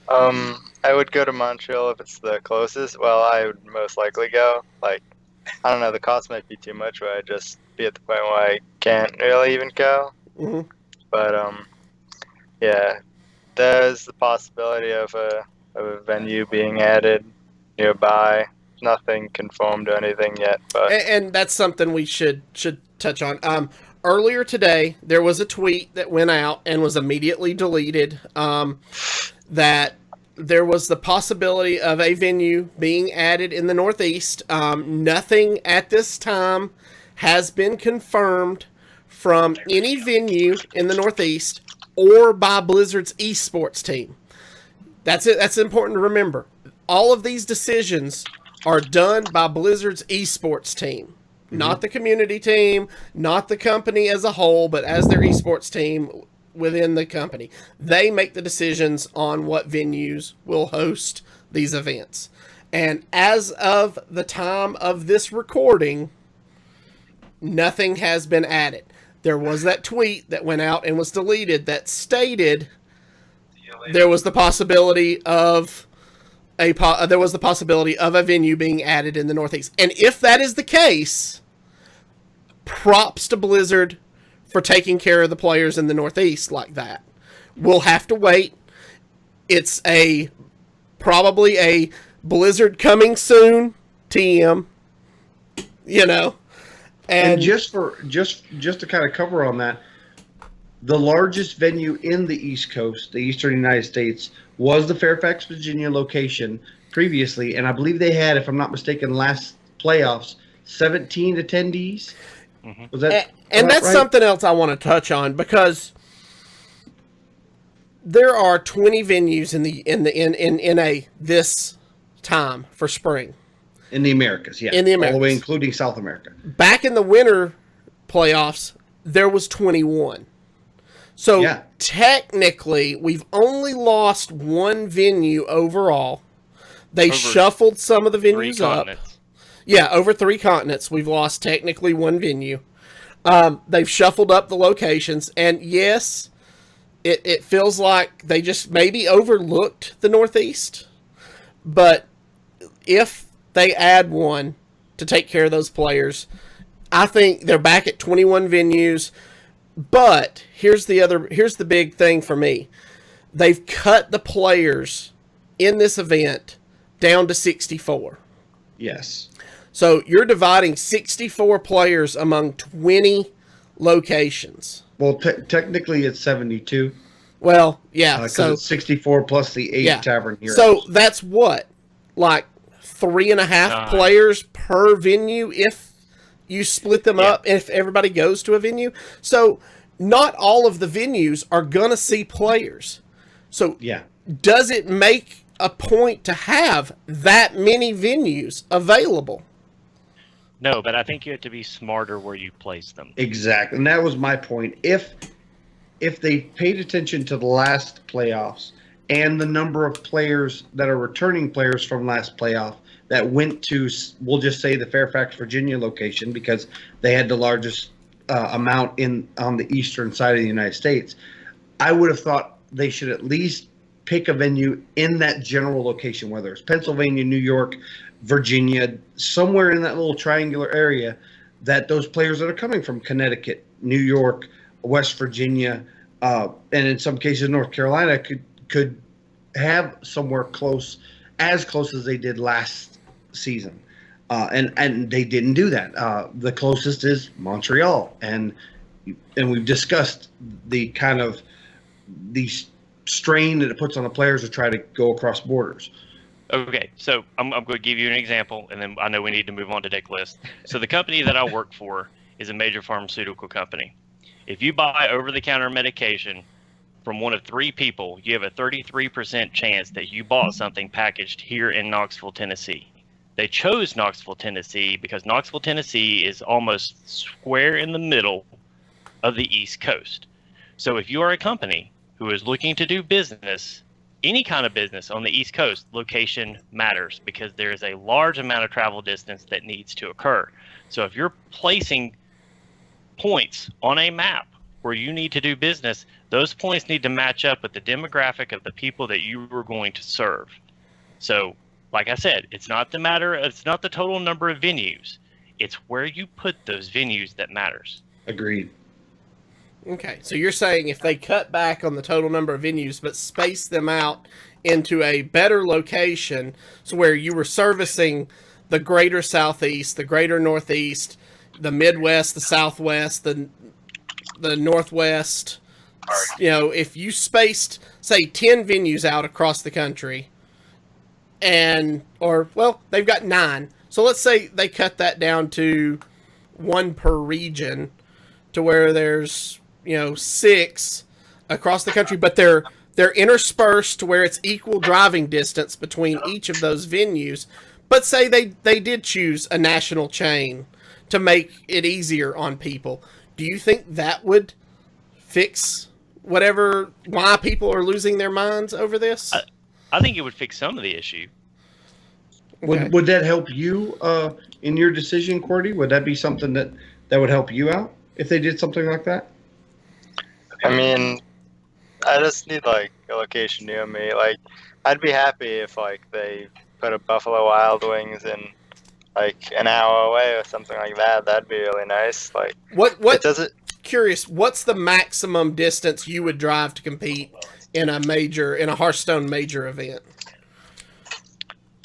I would go to Montreal if it's the closest. Well, I would most likely go. Like, I don't know, the cost might be too much, where I'd just be at the point where I can't really even go. Mm-hmm. But yeah, there's the possibility of a venue being added nearby. Nothing confirmed or anything yet, but And that's something we should touch on. Earlier today, there was a tweet that went out and was immediately deleted, that there was the possibility of a venue being added in the Northeast. Nothing at this time has been confirmed from any venue in the Northeast or by Blizzard's esports team. That's it. That's important to remember. All of these decisions are done by Blizzard's esports team, not the community team, not the company as a whole, but as their esports team within the company. They make the decisions on what venues will host these events. And as of the time of this recording, nothing has been added. There was that tweet that went out and was deleted that stated there was the possibility of a venue being added in the Northeast. And if that is the case, props to Blizzard for taking care of the players in the Northeast like that. We'll have to wait. It's probably a Blizzard coming soon TM, And just to kind of cover on that, the largest venue in the East Coast, the Eastern United States, was the Fairfax, Virginia location previously, and I believe they had, if I'm not mistaken, last playoffs, 17 attendees. Mm-hmm. Was that? And that's right? something else I want to touch on, because there are 20 venues in NA this time for spring. In the Americas, yeah. In the All the way Americas. including South America. Back in the winter playoffs, there was 21. So Yeah. technically, we've only lost one venue overall. They Over shuffled some of the 3 venues up. continents. Yeah, over 3 continents, we've lost technically one venue. They've shuffled up the locations, and yes, it feels like they just maybe overlooked the Northeast. But if they add one to take care of those players, I think they're back at 21 venues. But here's the big thing for me. They've cut the players in this event down to 64. Yes. So you're dividing 64 players among 20 locations. Well, technically it's 72. Well, yeah. Because So it's 64 plus the 8 Tavern Heroes. So that's what? Like 3.5 Nine. players per venue if you split them up, if everybody goes to a venue. So not all of the venues are going to see players. So yeah. does it make a point to have that many venues available? No, but I think you have to be smarter where you place them. Exactly. And that was my point. If they paid attention to the last playoffs and the number of players that are returning players from last playoff that went to, we'll just say, the Fairfax, Virginia location, because they had the largest amount on the eastern side of the United States, I would have thought they should at least pick a venue in that general location, whether it's Pennsylvania, New York, Virginia, somewhere in that little triangular area, that those players that are coming from Connecticut, New York, West Virginia, and in some cases North Carolina could have somewhere close, as close as they did last season. And they didn't do that. The closest is Montreal, and we've discussed the kind of the strain that it puts on the players to try to go across borders. Okay, so I'm going to give you an example, and then I know we need to move on to Dick List. So the company that I work for is a major pharmaceutical company. If you buy over-the-counter medication from one of 3 people, you have a 33% chance that you bought something packaged here in Knoxville, Tennessee. They chose Knoxville, Tennessee because Knoxville, Tennessee is almost square in the middle of the East Coast. So if you are a company who is looking to do business, any kind of business on the East Coast, location matters because there is a large amount of travel distance that needs to occur. So if you're placing points on a map where you need to do business, those points need to match up with the demographic of the people that you are going to serve. So, like I said, it's not the total number of venues. It's where you put those venues that matters. Agreed. Okay, so you're saying if they cut back on the total number of venues but space them out into a better location, so where you were servicing the greater Southeast, the greater Northeast, the Midwest, the Southwest, the Northwest, if you spaced, say, 10 venues out across the country, they've got 9. So let's say they cut that down to 1 per region, to where there's 6 across the country, but they're interspersed to where it's equal driving distance between each of those venues. But say they did choose a national chain to make it easier on people. Do you think that would fix why people are losing their minds over this? I think it would fix some of the issue. Okay. Would that help you in your decision, Qwerty? Would that be something that would help you out if they did something like that? I mean, I just need a location near me. I'd be happy if they put a Buffalo Wild Wings in an hour away or something like that. That'd be really nice. What does it? Curious, what's the maximum distance you would drive to compete in a Hearthstone major event?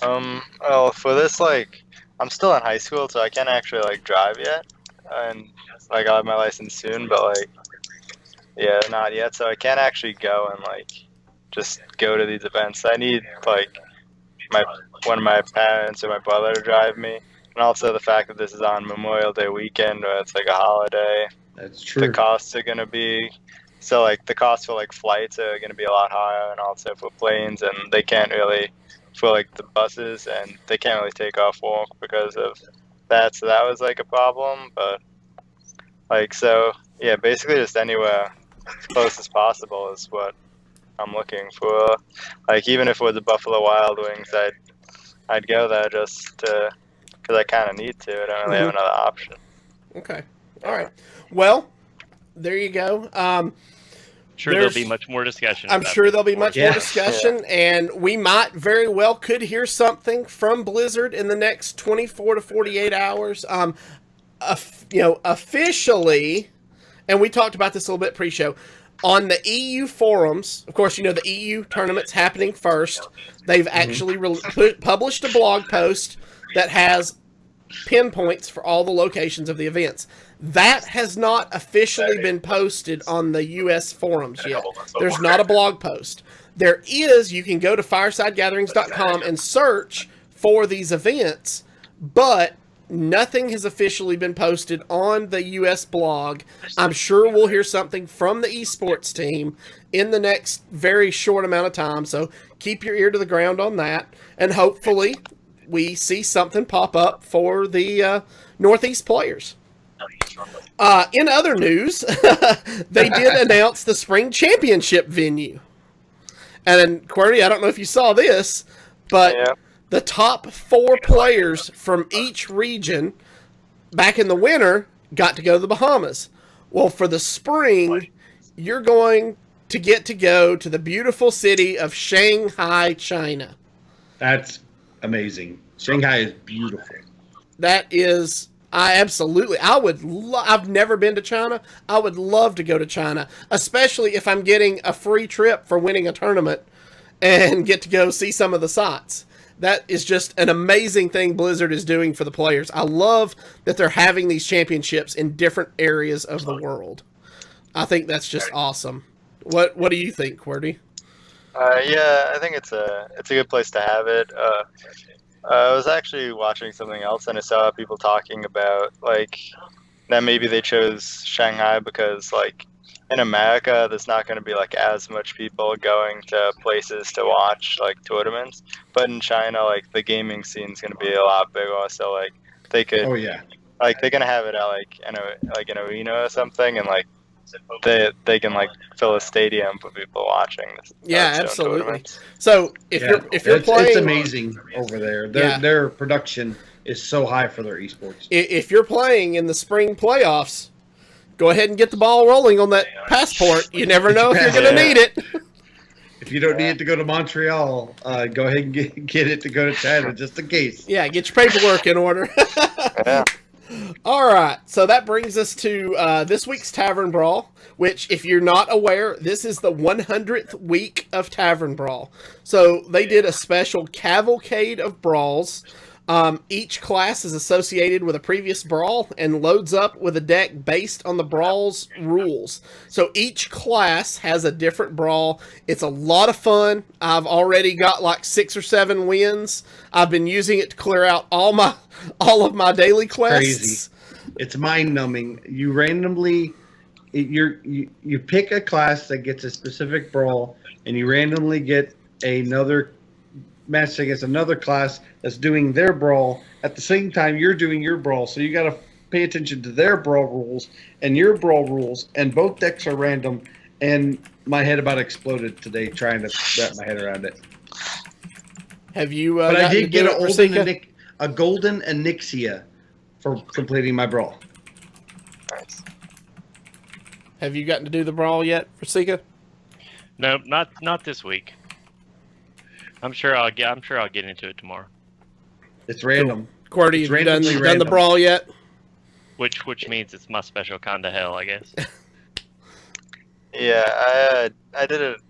Well, for this, I'm still in high school, so I can't actually drive yet, and I'll have my license soon. But Yeah, not yet. So I can't actually go and like just go to these events. I need like one of my parents or my brother to drive me, and also the fact that this is on Memorial Day weekend, where it's like a holiday. That's The true. costs are gonna be so like the costs for like flights are gonna be a lot higher, and also for planes, and they can't really for like the buses, and they can't really take off work because of that. So that was like a problem, but like so yeah, basically just anywhere as close as possible is what I'm looking for. Like even if it was the Buffalo Wild Wings, I'd go there just because I kind of need to. I don't really have another option. Okay. All right. Well, there you go. Sure, there'll be much more discussion. I'm sure there'll be much more Yeah. discussion, and we might very well could hear something from Blizzard in the next 24 to 48 hours. Officially, and we talked about this a little bit pre-show, on the EU forums. Of course, the EU tournament's happening first. They've actually published a blog post that has pinpoints for all the locations of the events. That has not officially been posted on the US forums yet. There's not a blog post. There is, you can go to firesidegatherings.com and search for these events, but nothing has officially been posted on the US blog. I'm sure we'll hear something from the esports team in the next very short amount of time, so keep your ear to the ground on that, and hopefully we see something pop up for the Northeast players. In other news, they did announce the spring championship venue. And then, Qwerty, I don't know if you saw this, but the top 4 players from each region back in the winter got to go to the Bahamas. Well, for the spring, you're going to get to go to the beautiful city of Shanghai, China. That's amazing. Shanghai is beautiful. That is... I've never been to China. I would love to go to China, especially if I'm getting a free trip for winning a tournament and get to go see some of the sites. That is just an amazing thing Blizzard is doing for the players. I love that they're having these championships in different areas of the world. I think that's just awesome. What do you think, Qwerty? Yeah, I think it's a good place to have it. I was actually watching something else, and I saw people talking about like that maybe they chose Shanghai because like in America there's not going to be like as much people going to places to watch like tournaments, but in China like the gaming scene is going to be a lot bigger, so like they could like they're going to have it at like an arena or something, and like they can like fill a stadium for people watching this. Yeah, absolutely. Tournaments. So if you're playing, it's amazing over there. Their production is so high for their esports. If you're playing in the spring playoffs, go ahead and get the ball rolling on that passport. You never know if you're going to need it. If you don't need it to go to Montreal, go ahead and get it to go to China just in case. Yeah, get your paperwork in order. Yeah. All right, so that brings us to this week's Tavern Brawl, which, if you're not aware, this is the 100th week of Tavern Brawl. So they did a special cavalcade of brawls. Each class is associated with a previous brawl and loads up with a deck based on the brawl's rules. So each class has a different brawl. It's a lot of fun. I've already got like 6 or 7 wins. I've been using it to clear out all of my daily quests. Crazy. It's mind numbing. You randomly you pick a class that gets a specific brawl, and you randomly get another match against another class that's doing their brawl at the same time you're doing your brawl. So you got to pay attention to their brawl rules and your brawl rules, and both decks are random. And my head about exploded today trying to wrap my head around it. Have you? But I did get a golden Anixia for completing my brawl. Nice. Have you gotten to do the brawl yet, Forsika? No, not this week. I'm sure I'll get into it tomorrow. It's random. Qwerty, have you done the brawl yet? Which means it's my special kind of hell, I guess. Yeah, I did it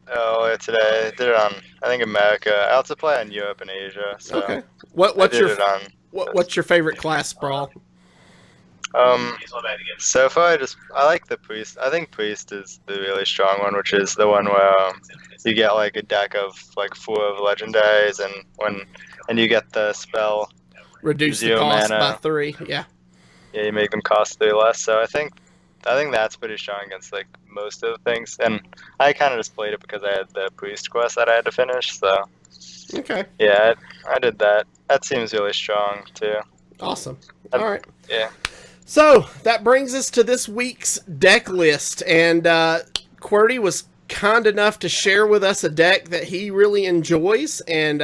earlier today. I did it on, I think, America. I also play in Europe and Asia. So okay. What's your favorite class brawl? So far, I like the priest. I think priest is the really strong one, which is the one where you get like a deck of like 4 of legendaries, and you get the spell Reduce the 0 cost by mana. 3. Yeah. Yeah, you make them cost 3 less. So I think that's pretty strong against like most of the things. And I kind of just played it because I had the priest quest that I had to finish. So Okay. yeah, I did that. That seems really strong too. Awesome. I- All right. Yeah. So that brings us to this week's deck list, and Qwerty was kind enough to share with us a deck that he really enjoys, and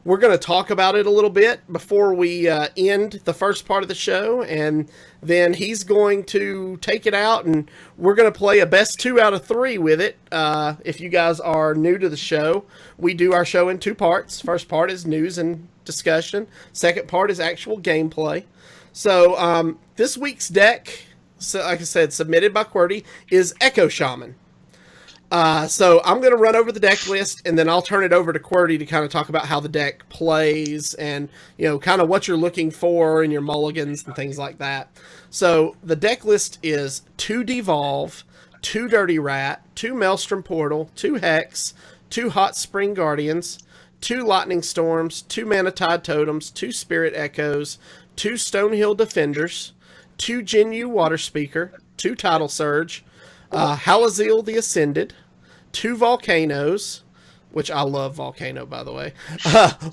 we're going to talk about it a little bit before we end the first part of the show, and then he's going to take it out, and we're going to play a best 2 out of 3 with it. If you guys are new to the show, we do our show in 2 parts. First part is news and discussion. Second part is actual gameplay. So this week's deck, so like I said, submitted by Qwerty, is Echo Shaman. So I'm going to run over the deck list, and then I'll turn it over to Qwerty to kind of talk about how the deck plays and, you know, kind of what you're looking for in your mulligans and things like that. So the deck list is 2 Devolve, 2 Dirty Rat, 2 Maelstrom Portal, 2 Hex, 2 Hot Spring Guardians, 2 Lightning Storms, 2 Manatide Totems, 2 Spirit Echoes, 2 Stonehill Defenders, 2 Jinyu Water Speaker, 2 Tidal Surge, Halazil the Ascended, 2 Volcanoes, which I love Volcano, by the way,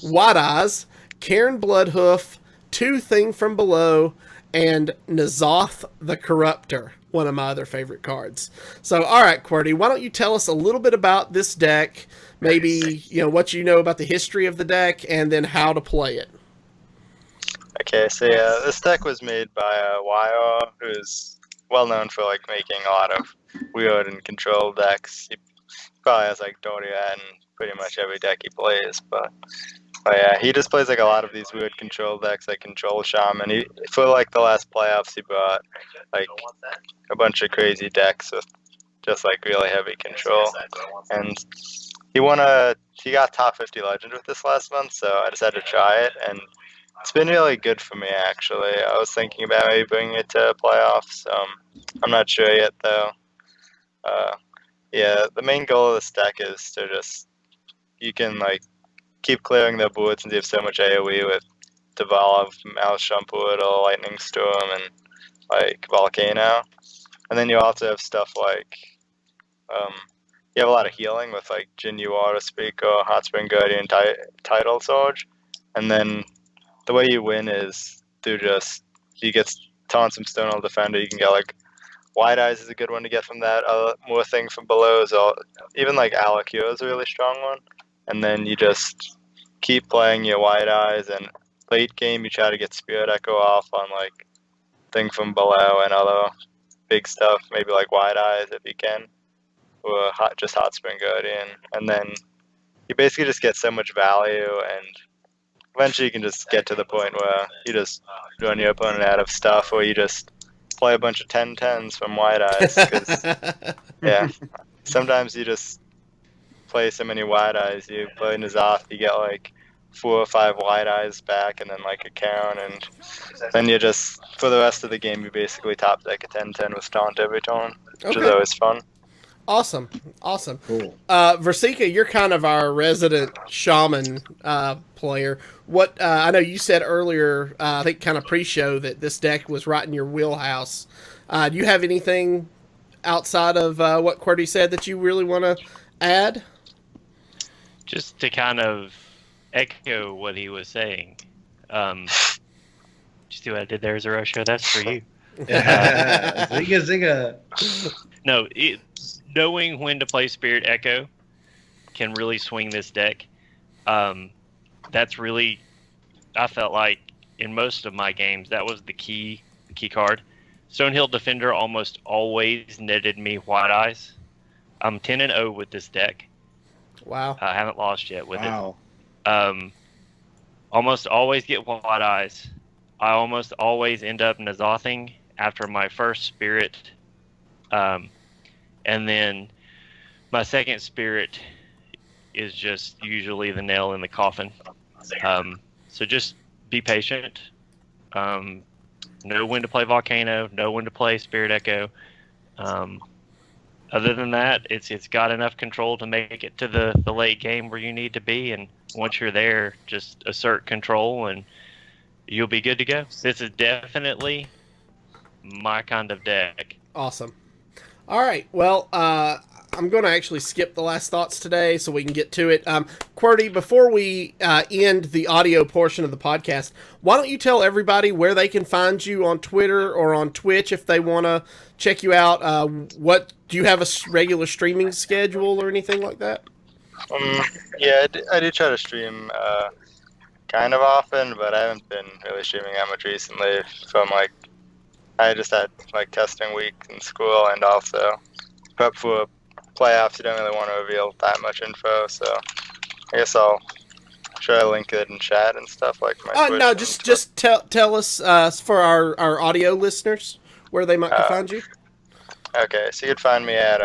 Wide Eyes, Cairn Bloodhoof, 2 Thing from Below, and N'Zoth the Corruptor, one of my other favorite cards. So, all right, Qwerty, why don't you tell us a little bit about this deck, maybe, you know, what you know about the history of the deck, and then how to play it. Okay, so yeah, this deck was made by YR, who's well known for like making a lot of weird and control decks. He probably has like Doria in pretty much every deck he plays, but yeah, he just plays like a lot of these weird control decks, like Control Shaman. For like the last playoffs, he brought like a bunch of crazy decks with just like really heavy control, and he got top 50 legend with this last month, so I decided to try it, and it's been really good for me, actually. I was thinking about maybe bringing it to playoffs. I'm not sure yet, though. Yeah, the main goal of this deck is to you can, like, keep clearing the board since you have so much AoE with Devolve, Maelstrom Portal, Lightning Storm, and, like, Volcano. And then you also have stuff like, you have a lot of healing with, like, Jinyu Water Speaker, Hot Spring Guardian, Tidal Surge. And then the way you win is through you get Taunt some Stonehill Defender. You can get like Wide Eyes is a good one to get from that. More Thing from Below is even like Alakir is a really strong one. And then you just keep playing your Wide Eyes, and late game you try to get Spirit Echo off on like Thing from Below and other big stuff, maybe like Wide Eyes if you can, or just Hot Spring Guardian. And then you basically just get so much value, and eventually you can just get to the point where you just run your opponent out of stuff, or you just play a bunch of 10-10s from Wide Eyes. 'Cause, yeah, sometimes you just play so many Wide Eyes. You play N'Zoth, you get like 4 or 5 Wide Eyes back, and then like a count, and then you just, for the rest of the game, you basically top deck a 10-10 with Taunt every turn, which is always fun. Awesome. Cool. Versika, you're kind of our resident Shaman player. What I know you said earlier, I think kind of pre-show, that this deck was right in your wheelhouse. Do you have anything outside of what Qwerty said that you really want to add? Just to kind of echo what he was saying. Did you see what I did there, Zarosha? That's for you. Zigga. No, knowing when to play Spirit Echo can really swing this deck. That's really, I felt like in most of my games, that was the key card. Stonehill Defender almost always netted me Wide Eyes. I'm 10-0 with this deck. Wow. I haven't lost yet with it. Almost always get Wide Eyes. I almost always end up N'Zothing after my first Spirit. And then my second Spirit is just usually the nail in the coffin. So just be patient. know when to play Volcano, know when to play Spirit Echo. Other than that, it's got enough control to make it to the late game where you need to be, and once you're there, just assert control and you'll be good to go. This is definitely my kind of deck. Awesome. All right. Well, I'm going to actually skip the last thoughts today so we can get to it. Qwerty, before we end the audio portion of the podcast, why don't you tell everybody where they can find you on Twitter or on Twitch if they want to check you out? What do you have a regular streaming schedule or anything like that? Yeah, I do try to stream kind of often, but I haven't been really streaming that much recently. So I just had testing week in school, and also prep for playoffs. You don't really want to reveal that much info, so I guess I'll try to link it in chat and stuff like my Twitch. No, just tell us for our audio listeners where they might find you. Okay, so you can find me at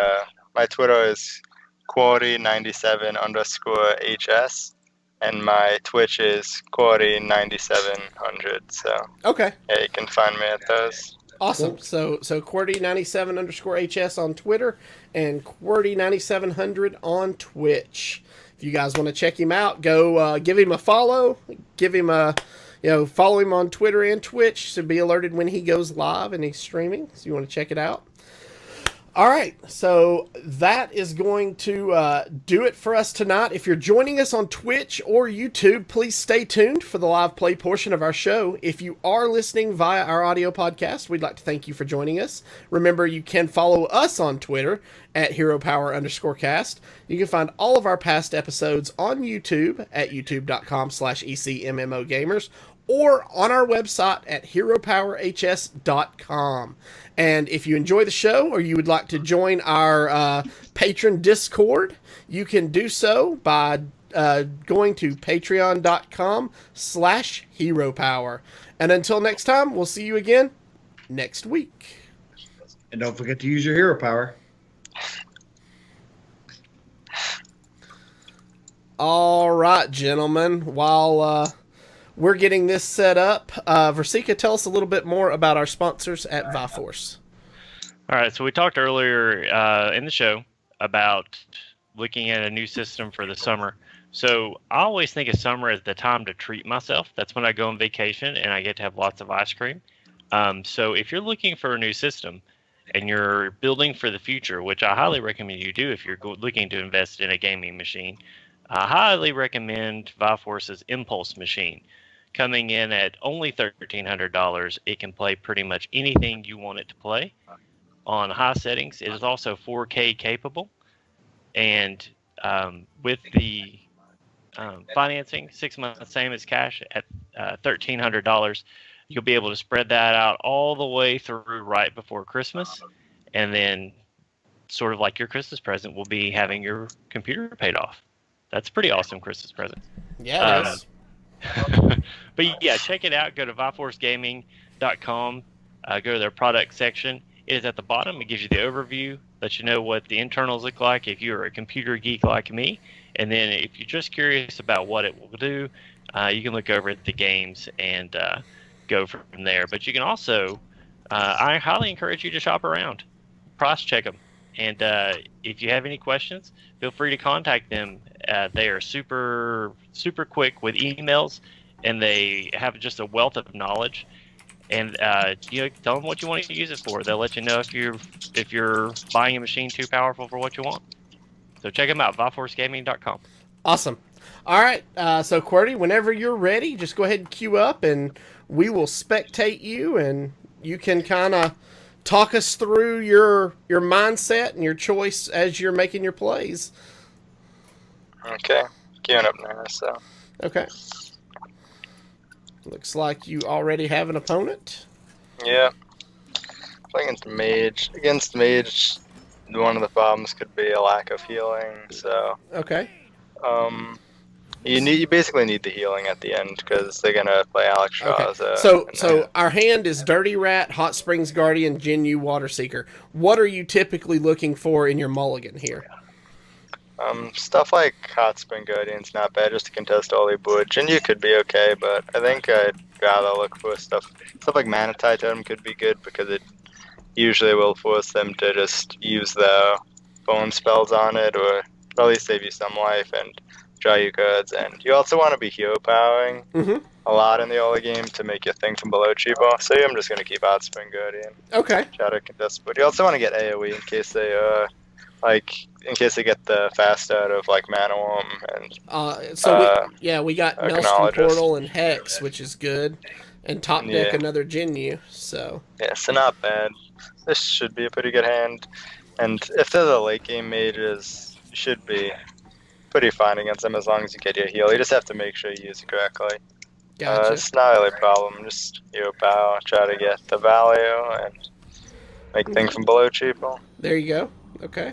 my Twitter is Qwerty97_HS, and my Twitch is Qwerty9700. So okay, yeah, you can find me at those. Awesome. Cool. So Qwerty97_HS on Twitter and Qwerty9700 on Twitch. If you guys want to check him out, go give him a follow. Give him follow him on Twitter and Twitch to be alerted when he goes live and he's streaming. So you want to check it out. All right, so that is going to do it for us tonight. If you're joining us on Twitch or YouTube, please stay tuned for the live play portion of our show. If you are listening via our audio podcast, we'd like to thank you for joining us. Remember, you can follow us on Twitter at HeroPower_cast. You can find all of our past episodes on YouTube at youtube.com/ECMMOGamers or on our website at HeroPowerHS.com. And if you enjoy the show or you would like to join our patron Discord, you can do so by going to patreon.com/HeroPower. And until next time, we'll see you again next week. And don't forget to use your hero power. All right, gentlemen. While we're getting this set up, Versika, tell us a little bit more about our sponsors at Viforce. All right, so we talked earlier in the show about looking at a new system for the summer. So I always think of summer as the time to treat myself. That's when I go on vacation and I get to have lots of ice cream. So if you're looking for a new system and you're building for the future, which I highly recommend you do if you're looking to invest in a gaming machine, I highly recommend Viforce's Impulse machine. Coming in at only $1,300, it can play pretty much anything you want it to play. On high settings, it is also 4K capable. And with the financing, 6 months, same as cash at $1,300, you'll be able to spread that out all the way through right before Christmas. And then sort of like your Christmas present will be having your computer paid off. That's a pretty awesome Christmas present. Yeah, it is. But yeah, check it out. Go to ViforceGaming.com. Go to their product section. It is at the bottom. It gives you the overview, lets you know what the internals look like if you're a computer geek like me. And then if you're just curious about what it will do, you can look over at the games and go from there. But you can also, I highly encourage you to shop around. Price check them. And if you have any questions, feel free to contact them. They are super, super quick with emails, and they have just a wealth of knowledge. And tell them what you want to use it for. They'll let you know if you're buying a machine too powerful for what you want. So check them out, ViforceGaming.com. Awesome. All right. So Qwerty, whenever you're ready, just go ahead and queue up, and we will spectate you, and you can kind of talk us through your mindset and your choice as you're making your plays. Okay, queuing up now. So Okay. Looks like you already have an opponent. yeah, playing against mage. Against mage, one of the problems could be a lack of healing. So Okay. you basically need the healing at the end because they're gonna play Alex Shaw. Okay. So our hand is Dirty Rat, Hot Springs Guardian, Jinyu, Water Seeker. What are you typically looking for in your mulligan here? Stuff like Hot Spring Guardian's not bad just to contest early board. Jinyu could be okay, but I think I'd rather look for stuff like Manatite Totem could be good because it usually will force them to just use their bone spells on it, or at least save you some life and draw you cards. And you also want to be hero powering a lot in the early game to make your thing from below cheaper. So I'm just going to keep Hot Spring Guardian. Okay. Try to contest, but you also want to get AoE in case they in case they get the fast out of like Mana Worm and we got Maelstrom Acknowledge us. Portal and Hex, which is good, and top deck another Jinyu. So so not bad. This should be a pretty good hand, and if they're the late game mages, you should be pretty fine against them as long as you get your heal. You just have to make sure you use it correctly. gotcha. It's not really a problem. Just hero power, try to get the value, and make things from below cheaper. There you go. Okay.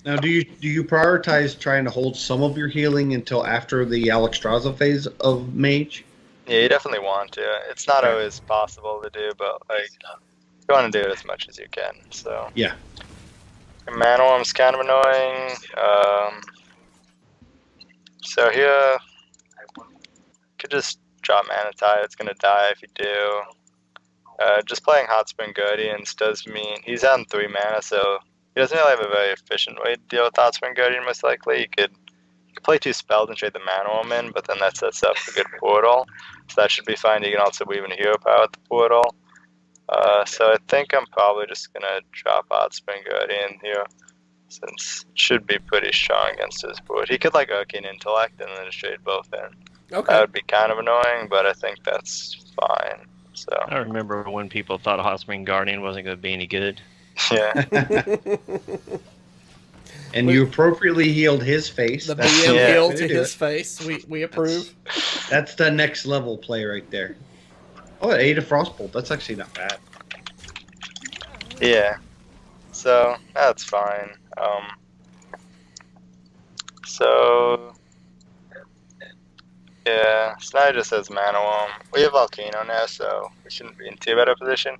Now, do you prioritize trying to hold some of your healing until after the Alexstrasza phase of Mage? Yeah, you definitely want to. It's not always possible to do, but like you want to do it as much as you can. So Yeah. Mana Worm's kind of annoying. So here, you could just drop Manatite. It's gonna die if you do. Just playing Hot Spring Guardians does mean he's on 3 mana, so he doesn't really have a very efficient way to deal with Hot Spring Guardian. Most likely, you could play 2 spells and trade the Mana Worm in, but then that sets up a good portal. So that should be fine. You can also weave in a hero power with the portal. So I think I'm probably just gonna drop Hot Spring Guardian here, since it should be pretty strong against his board. He could like Arcane Intellect and then just trade both in. Okay. That would be kind of annoying, but I think that's fine. So I remember when people thought a Hot Spring Guardian wasn't going to be any good. yeah, And you appropriately healed his face. The That's BM the heal way to do his it. face. We approve. That's the next level play right there. Oh, it ate a Frostbolt. That's actually not bad. yeah. So that's fine. So yeah, Snyder just has Mana Worm. We have Volcano now, so we shouldn't be in too bad a position.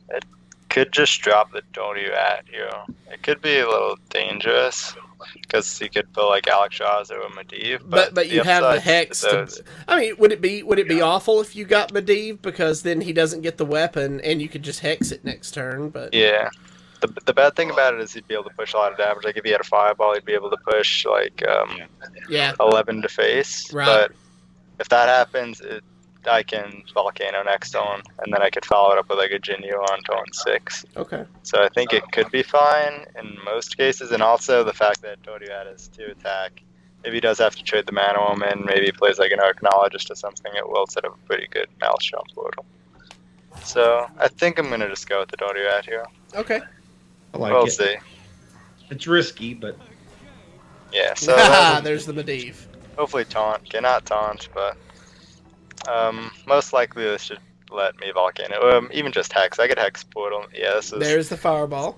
It could just drop the don't you at here. It could be a little dangerous because he could pull like Alexstrasza or Medivh. But you have the upside Hex. to those- I mean, would it be awful if you got Medivh, because then he doesn't get the weapon and you could just Hex it next turn? But Yeah. The bad thing about it is he'd be able to push a lot of damage. Like if he had a fireball, he'd be able to push like yeah, 11 to face. Right. But if that happens, I can Volcano next turn, and then I could follow it up with like a Jinyu on turn 6. okay. So I think it could be fine in most cases, and also the fact that Doriat has 2 attack. If he does have to trade the Mana Worm in, maybe he plays like an Archaeologist or something, it will set up a pretty good Maelstrom portal. So I think I'm going to just go with the Doriat here. Okay. I like We'll it. see. It's risky, but Yeah, so There's the Medivh. hopefully taunt. Cannot taunt, but most likely they should let me Volcano. Even just Hex. I could Hex Portal. Yeah, this is There's the Fireball.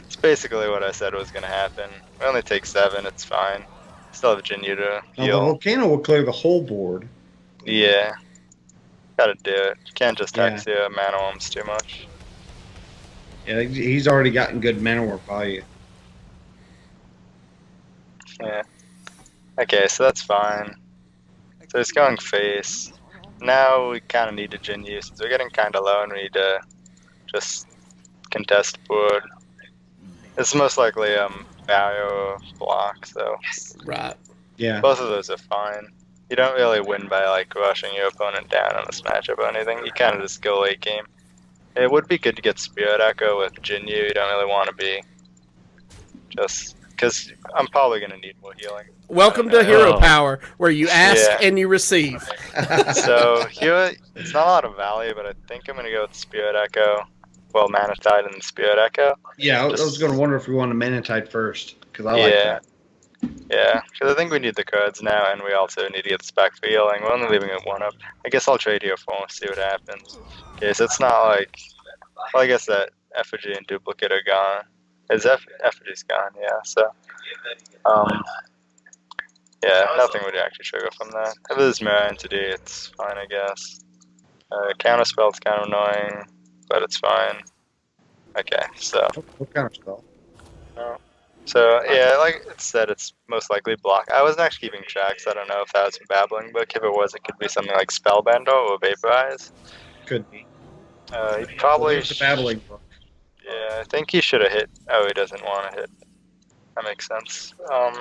it's basically what I said was going to happen. We only take 7, it's fine. Still have Jinyu to now the heal. Volcano will clear the whole board. Yeah. Gotta do it. Can't just Yeah. Hex your Mana Worms too much. Yeah, he's already gotten good Mana Warp value. Yeah. Okay, so that's fine. So he's going face. Now we kind of need a Jinyu since we're getting kind of low and we need to just contest board. This is most likely barrier or block, so Right. Yeah. both of those are fine. You don't really win by like rushing your opponent down on this matchup or anything. You kind of just go late game. It would be good to get Spirit Echo with Jinyu. You don't really want to be just because I'm probably going to need more healing. Welcome to Hero Oh. Power, where you ask Yeah. and you receive. So here, it's not a lot of value, but I think I'm going to go with Spirit Echo. Well, Manatite and Spirit Echo. Yeah, I was going to wonder if we want to Manatite first, because I like that. Yeah, because I think we need the cards now, and we also need to get this back for healing. We're only leaving it 1 up. I guess I'll trade here for see what happens. Okay, so it's not like... Well, I guess that Effigy and Duplicate are gone. Effigy's gone, yeah, so... yeah, nothing would actually trigger from that. If it is Mirror Entity, it's fine, I guess. Counterspell's kind of annoying, but it's fine. Okay, so... What kind of spell? So yeah, like it said, it's most likely block. I wasn't actually keeping track, so I don't know if that was a babbling book. If it was, it could be something like Spellbender or Vaporize. Could be. He Well, probably. there's the babbling book. Yeah, I think he should have hit. Oh, he doesn't want to hit. That makes sense. So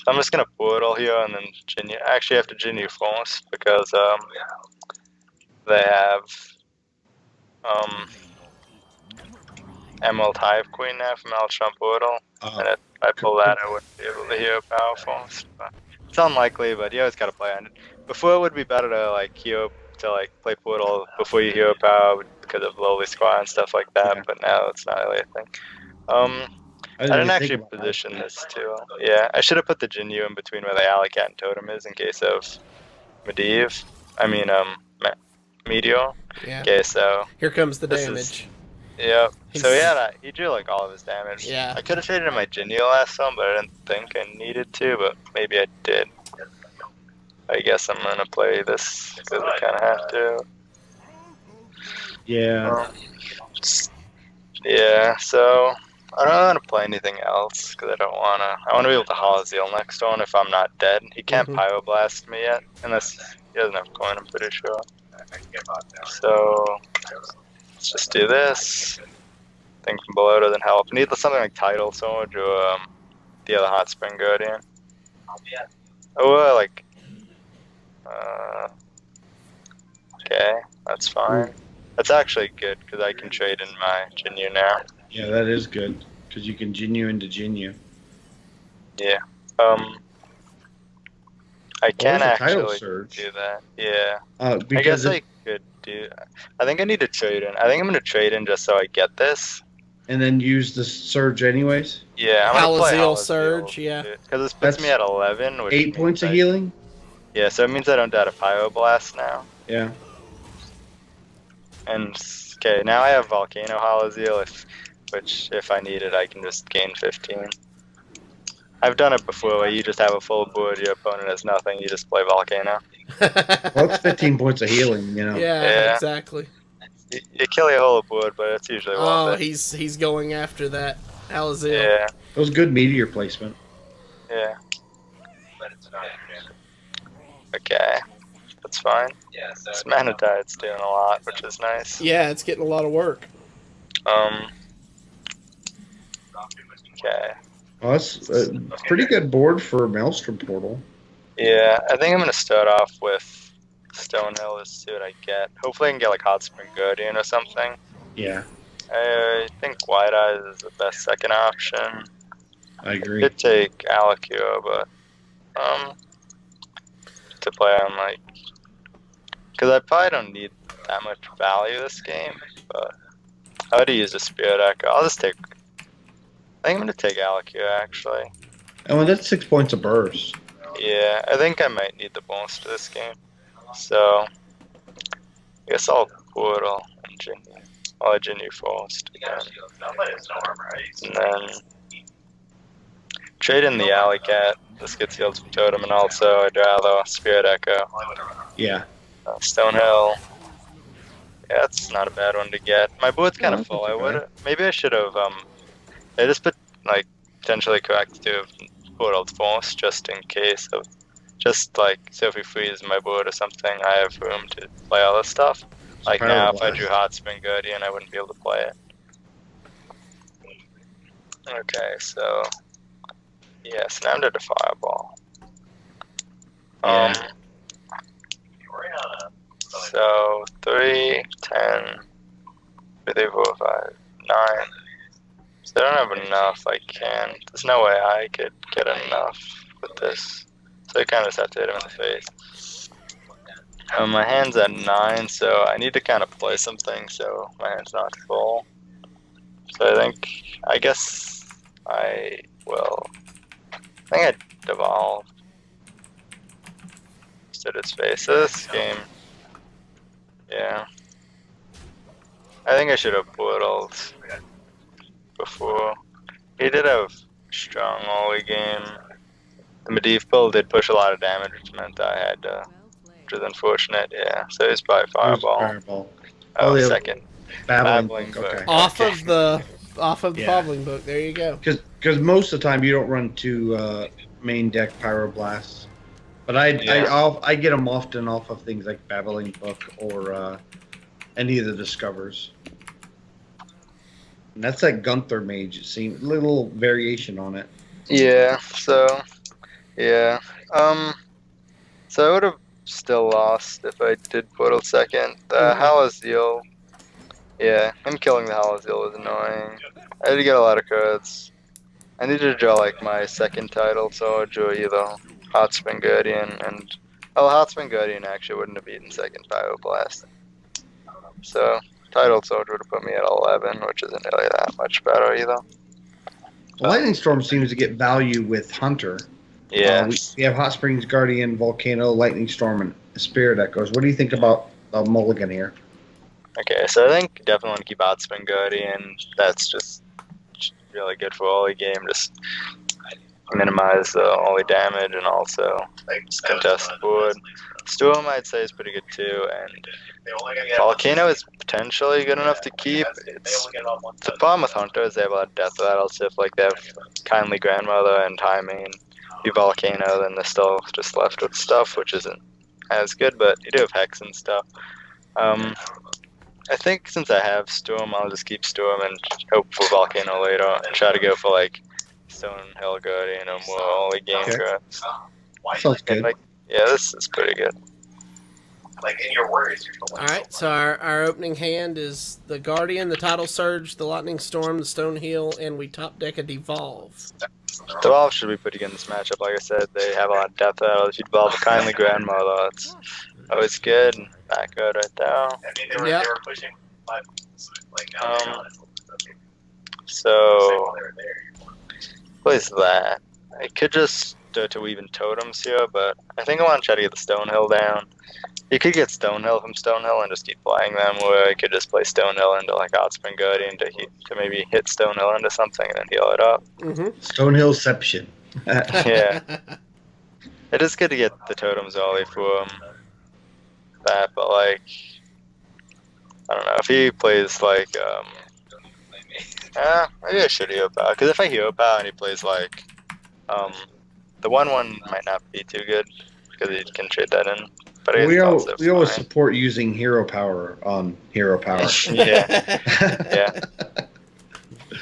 I'm just gonna Portal here and then Jinyu. I actually have to Jinyu first because they have Emerald Hive Queen now from Alchon Portal, and if I pull that, I wouldn't be able to heal Power first. But it's unlikely, but you always gotta play on it. Before it would be better to like heal to like play Portal before you heal Power because of lowly squad and stuff like that. Yeah. But now it's not really a thing. I didn't actually position this too. Yeah, I should have put the Jinyu in between where the Alley-Cat and Totem is in case of Medivh. I mean, Meteor. Yeah. Okay, so Here comes the this is- damage. Yep. So He's- he drew like all of his damage. Yeah. I could have traded in my Jinyu last time, but I didn't think I needed to. But maybe I did. I guess I'm gonna play this because I kind of have to. Yeah. Yeah. So I don't want to play anything else because I don't wanna. I want to be able to Halazeal next turn if I'm not dead. He can't Mhm. Pyroblast me yet unless he doesn't have coin. I'm pretty sure. So let's just do this. Thing from below doesn't help. Need something like Tidal Sword or the other Hot Spring Guardian. Or like, okay, that's fine. That's actually good because I can trade in my Jinyu now. Yeah, that is good because you can Jinyu into Jinyu. Yeah. I can there's a Tidal actually Surge. do that. Yeah. I Because guess I could do. I think I need to trade in. I think I'm gonna trade in just so I get this. and then use the surge anyways. Yeah, I'm gonna play Halazeal Halazeal, Surge, yeah. Because this puts me That's at 11, which 8 means points of I- healing. Yeah, so it means I don't die to Pyroblast now. Yeah. And okay, now I have Volcano Halazeal, which if I need it, I can just gain 15. I've done it before, where you just have a full board, your opponent has nothing, you just play Volcano. Well, it's 15 points of healing. You know. Yeah, Yeah. exactly. You kill your whole board, but it's usually Oh, worth it. he's going after that Halazeal. Yeah, It was good meteor placement. yeah. Okay, that's fine. This mana tide's doing a lot, which is nice. Yeah, it's getting a lot of work. Okay. Well, that's a pretty good board for Maelstrom Portal. Yeah, I think I'm gonna start off with Stonehill to see what I get. Hopefully I can get like Hot Spring Guardian or something. Yeah, I think White Eyes is the best second option. I agree. Could take Alakua, but to play on like, because I probably don't need that much value this game. But I would use a Spirit Echo. I'll just take. I think I'm gonna take Alakua actually. Oh, and that's 6 points of burst. Yeah, I think I might need the bonus to this game. So I guess I'll Portal and Jinyu. I'll Jinyu first. And then trade in the Alley Cat. This gets healed from Totem, and also I'd rather Spirit Echo. Yeah. Stonehill. Yeah, that's not a bad one to get. My board's kind of that's full. not I too would maybe I should have I just put like potentially correct to have portaled first just in case of just like so if we freeze my board or something, I have room to play all this stuff. Like now, if I drew Hot Spring Guardian, I wouldn't be able to play it. Okay, so yes, now I'm to the Fireball. So 3, 10, 3, 4, 5, 9. So I don't have enough. I can. There's no way I could get enough with this. So I kind of just have to hit him in the face. My hand's at 9, so I need to kind of play something so my hand's not full. So I guess I will. I think I devolve. Stood its face. So this game, yeah. I think I should have portaled before. He did have strong early game. The Medivh build did push a lot of damage, which meant I had to, which was unfortunate, yeah. So it's probably Fireball. Fireball. Oh, yeah. second. Babbling. Babbling Okay. book. Off Okay. of the Yeah. Babbling book. There you go. Because Because most of the time you don't run two main deck Pyroblasts. But I get them often off of things like Babbling Book or any of the Discovers. And that's that Gunther Mage. It seems little variation on it. Yeah. So yeah. So I would have still lost if I did Portal second. The Halazeel. Yeah, him killing the Halazeel was annoying. I had to get a lot of cards. I needed to draw like my second title, so I'd draw either Hotspin Guardian and Hotspin Guardian actually wouldn't have beaten second Pyroblast. So title sword would have put me at 11, which isn't really that much better either. Lightning Storm seems to get value with Hunter. Yeah. We have Hot Springs Guardian, Volcano, Lightning Storm, and Spirit Echoes. What do you think about Mulligan here? Okay, so I think definitely want to keep Hotspin Guardian. That's just really good for early game. Just minimize early damage and also contest board. Storm I'd say is pretty good too, and Volcano is potentially good enough to keep. The problem with Hunter is they have a lot of death rattles. If like they have Kindly Grandmother and timing and you Volcano, then they're still just left with stuff, which isn't as good. But you do have Hex and stuff. I think since I have Storm, I'll just keep Storm and hope for Volcano later and try to go for like Stonehill Guardian or more early game cards. Sounds good. Yeah, this is pretty good. Like in your words, All right, so our opening hand is the Guardian, the Tidal Surge, the Lightning Storm, the Stonehill, and we top deck a Devolve. Devolve should be pretty good in this matchup. Like I said, they have a lot of death rattles. You devolve a Kindly Grandmother. It's always good. Back road right there. I mean, they were pushing like so plays that. I could just do to weave in totems here, but I think I want to try to get the Stonehill down. You could get Stonehill from Stonehill and just keep playing them, or I could just play Stonehill into like Hotspin Guardian to maybe hit Stonehill into something and then heal it up. Stonehillception. Yeah. It is good to get the totems early for that, but like, I don't know, if he plays like, maybe I should hero power, because if I hero power and he plays like, the 1/1 might not be too good, because he can trade that in. But we always support using hero power on hero power. Yeah. Yeah.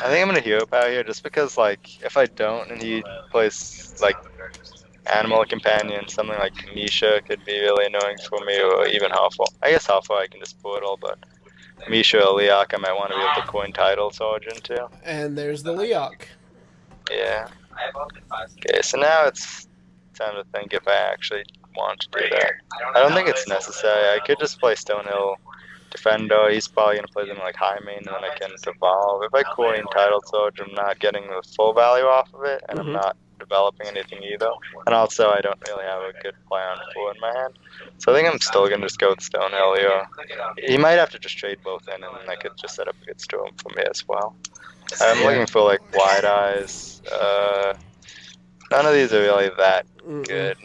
I think I'm gonna hero power here just because like if I don't and he plays like Animal Companion, something like Misha could be really annoying for me, or even Huffle. I guess Huffle I can just portal, but Misha or Leok I might want to be able to coin title Surge into. And there's the Leok. Yeah. Okay, so now it's time to think if I actually want to do that. I don't think it's necessary. I could just play Stonehill Defender. He's probably going to play them like high main, and then I can devolve. If I coin title Surge, I'm not getting the full value off of it, and I'm not developing anything either. And also, I don't really have a good play on full in my hand. So I think I'm still going to just go with Stonehill here. He might have to just trade both in, and then I could just set up a good Storm for me as well. I'm looking for like Wide Eyes. None of these are really that good.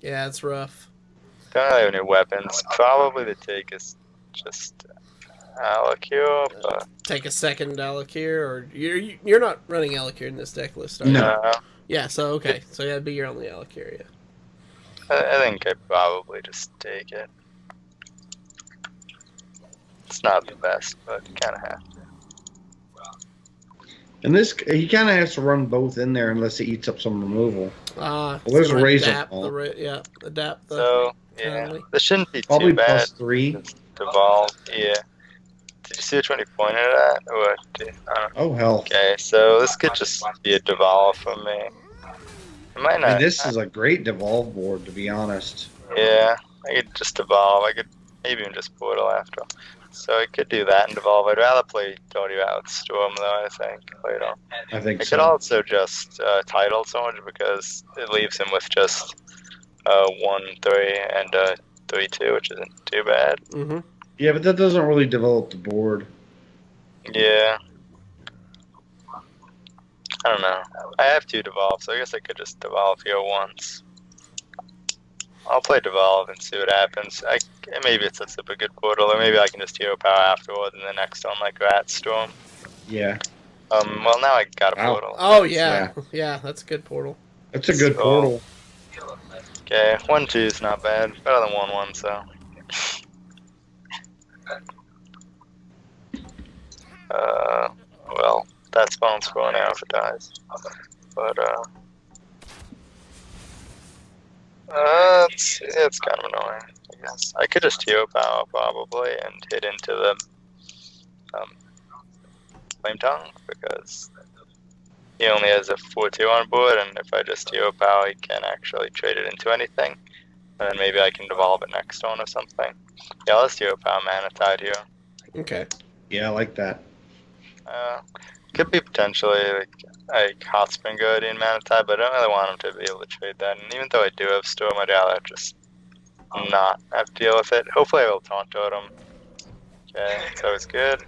Yeah, it's rough. Don't really have any weapons. Probably the take is just Alakir, but take a second Alakir, or you're not running Alakir in this deck list, are you? No. Yeah, so okay, so that'd be your only Alakir, yeah. I think I'd probably just take it. It's not the best, but you kind of have to. And this, he kind of has to run both in there unless he eats up some removal. Well, there's a Razor adapt adapt the. So yeah, this shouldn't be probably too bad. +3. Devolve, yeah. Did you see which one he pointed at? Or oh hell. Okay, so this could just be a devolve for me. It might not. This is a great devolve board, to be honest. Yeah, I could just devolve. I could maybe even just portal after. So I could do that and devolve. I'd rather play Toady out Storm though, I think, later. I think I so. could also just title Surge because it leaves him with just 1/3 and 3/2, which isn't too bad. Yeah, but that doesn't really develop the board. Yeah. I don't know. I have 2 devolve, so I guess I could just devolve here once. I'll play devolve and see what happens. Maybe it sets up a good portal, or maybe I can just hero power afterwards and the next one like Rat Storm. Yeah. Well, now I got a Wow. portal. Oh yeah, yeah, that's a good portal. That's a good So- portal. Okay, 1-2 is not bad. Better than 1-1, so. Well, that spawn's going out if it dies. But, it's kind of annoying, I guess. I could just hero power probably and hit into the flame tongue because he only has a 4-2 on board, and if I just hero power, he can't actually trade it into anything. And then maybe I can devolve it next turn or something. Yeah, let's hero power mana tide here. Okay. Yeah, I like that. Could be potentially like hot spring Qwerty and mana tide, but I don't really want him to be able to trade that. And even though I do have storm, I'd rather just not have to deal with it. Hopefully I will taunt totem. Okay, so it's good.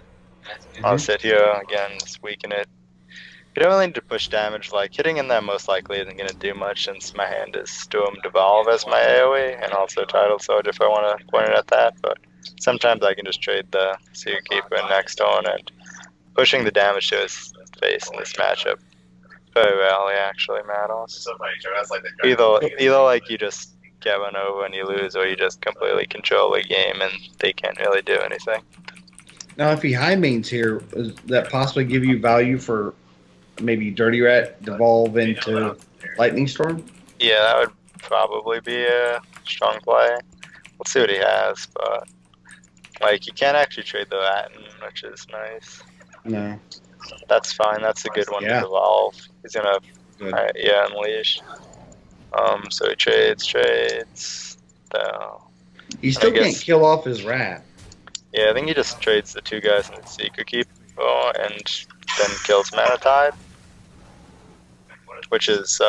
I'll sit here again, just weaken it. You don't really need to push damage, like hitting in there most likely isn't going to do much since my hand is Storm Devolve as my AoE, and also Tidal Surge if I want to point it at that, but sometimes I can just trade the Sea Keeper next turn, and pushing the damage to his face in this matchup very rarely actually matters. So funny, Joe. That's like the Either like you just get run over and you lose, or you just completely control the game and they can't really do anything. Now, if he high mains here, does that possibly give you value for maybe Dirty Rat devolve into Lightning Storm? Yeah, that would probably be a strong play. We'll see what he has, but like you can't actually trade the Latin, which is nice. No. That's fine. That's a good one Yeah. to devolve. He's gonna, Good. unleash. So he trades. So He still I guess- can't kill off his rat. yeah, I think he just trades the 2 guys in the Secret Keeper and then kills Mana Tide, which is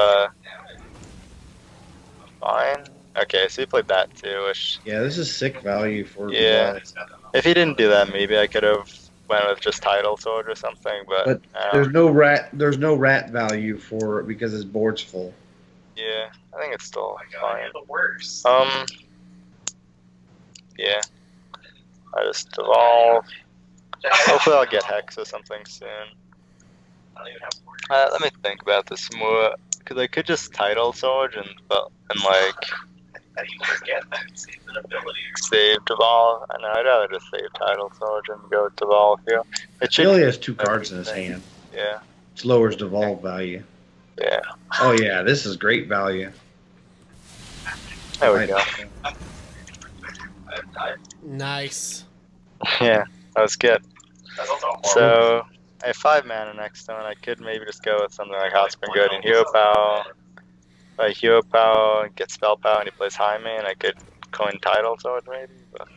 fine. Okay, so he played that too. Which Yeah, this is sick value for Yeah. devolve. if he didn't do that, maybe I could have went with just Tidal Sword or something. But There's no rat value for it because his board's full. yeah, I think it's still Oh my god, fine. you're the worst. Yeah. I just devolve. Hopefully I'll get Hex or something soon. I don't even have words. Let me think about this more, because I could just Tidal Sword and like How do you forget that? It's an ability. save Devolve. I know, I'd rather just save Tidal Sword and go Devolve here. It He only should, has 2 cards in his hand. yeah, Which lowers devolve value. yeah. Oh yeah, this is great value. There we go. Nice. Yeah, that was good. That's also horrible. So I have 5 mana next turn. I could maybe just go with something like Hot Spring Qwerty and Hero Power. If I Hero Power, get Spell Power, and he plays High Main, I could coin Tidal Sword maybe. But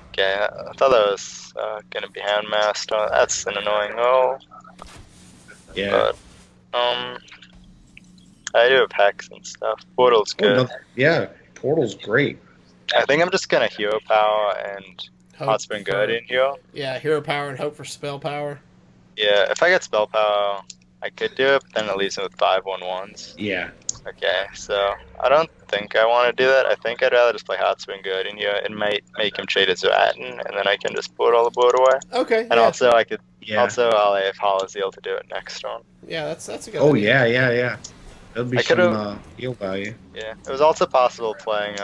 okay, I thought that was gonna be Handmaster. That's an annoying roll. Yeah. But I do have Hex and stuff. Portal's Oh, good. no, yeah, Portal's great. I think I'm just gonna Hero Power and Hope Hot Spring for- Qwerty in here. Yeah, hero power and hope for spell power. Yeah, if I get Spell Power, I could do it, but then it leaves me with 5/1/1s. Yeah. Okay, so I don't think I want to do that. I think I'd rather just play Hot Spring Qwerty in here. It might make him trade his Ratten, and then I can just put all the board away. Okay. And yeah. also, I could Yeah. I'll have Hollow to do it next turn. Yeah, that's a good Oh idea. yeah. That'll be I some could've- heal value. Yeah, it was also possible playing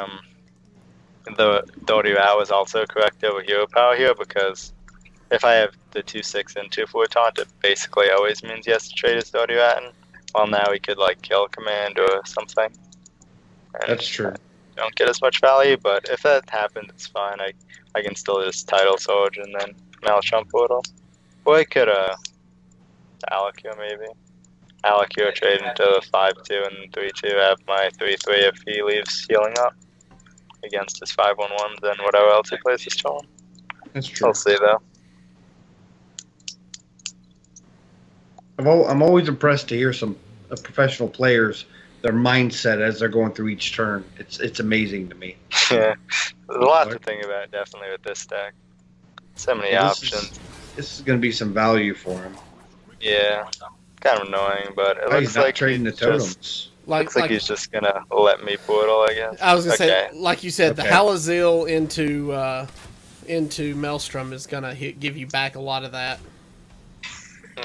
the Dirty Rat was also correct over Hero Power here, because if I have the 2/6 and 2/4 taunt, it basically always means he has to trade his Dirty Rat in. Well, now he could like kill command or something. And That's true. don't get as much value, but if that happens, it's fine. I can still just Tidal Sword and then Malchump Portal. Or I could Alakir maybe. Alakir trade into 5/2 and 3/2. Have my 3/3 if he leaves healing up against his 5/1/1, then whatever else he plays is chilling. That's true. We'll see though. I'm always impressed to hear some professional players, their mindset as they're going through each turn. It's amazing to me. Yeah, there's a lot to think about definitely with this deck. So many Well, options. This is going to be some value for him. Yeah, kind of annoying, but it Oh, looks he's not like trading the he's just, totems. Like, looks like he's just gonna let me portal, I guess. I was gonna Okay. say, like you said, the Okay. Halazil into Maelstrom is gonna give you back a lot of that.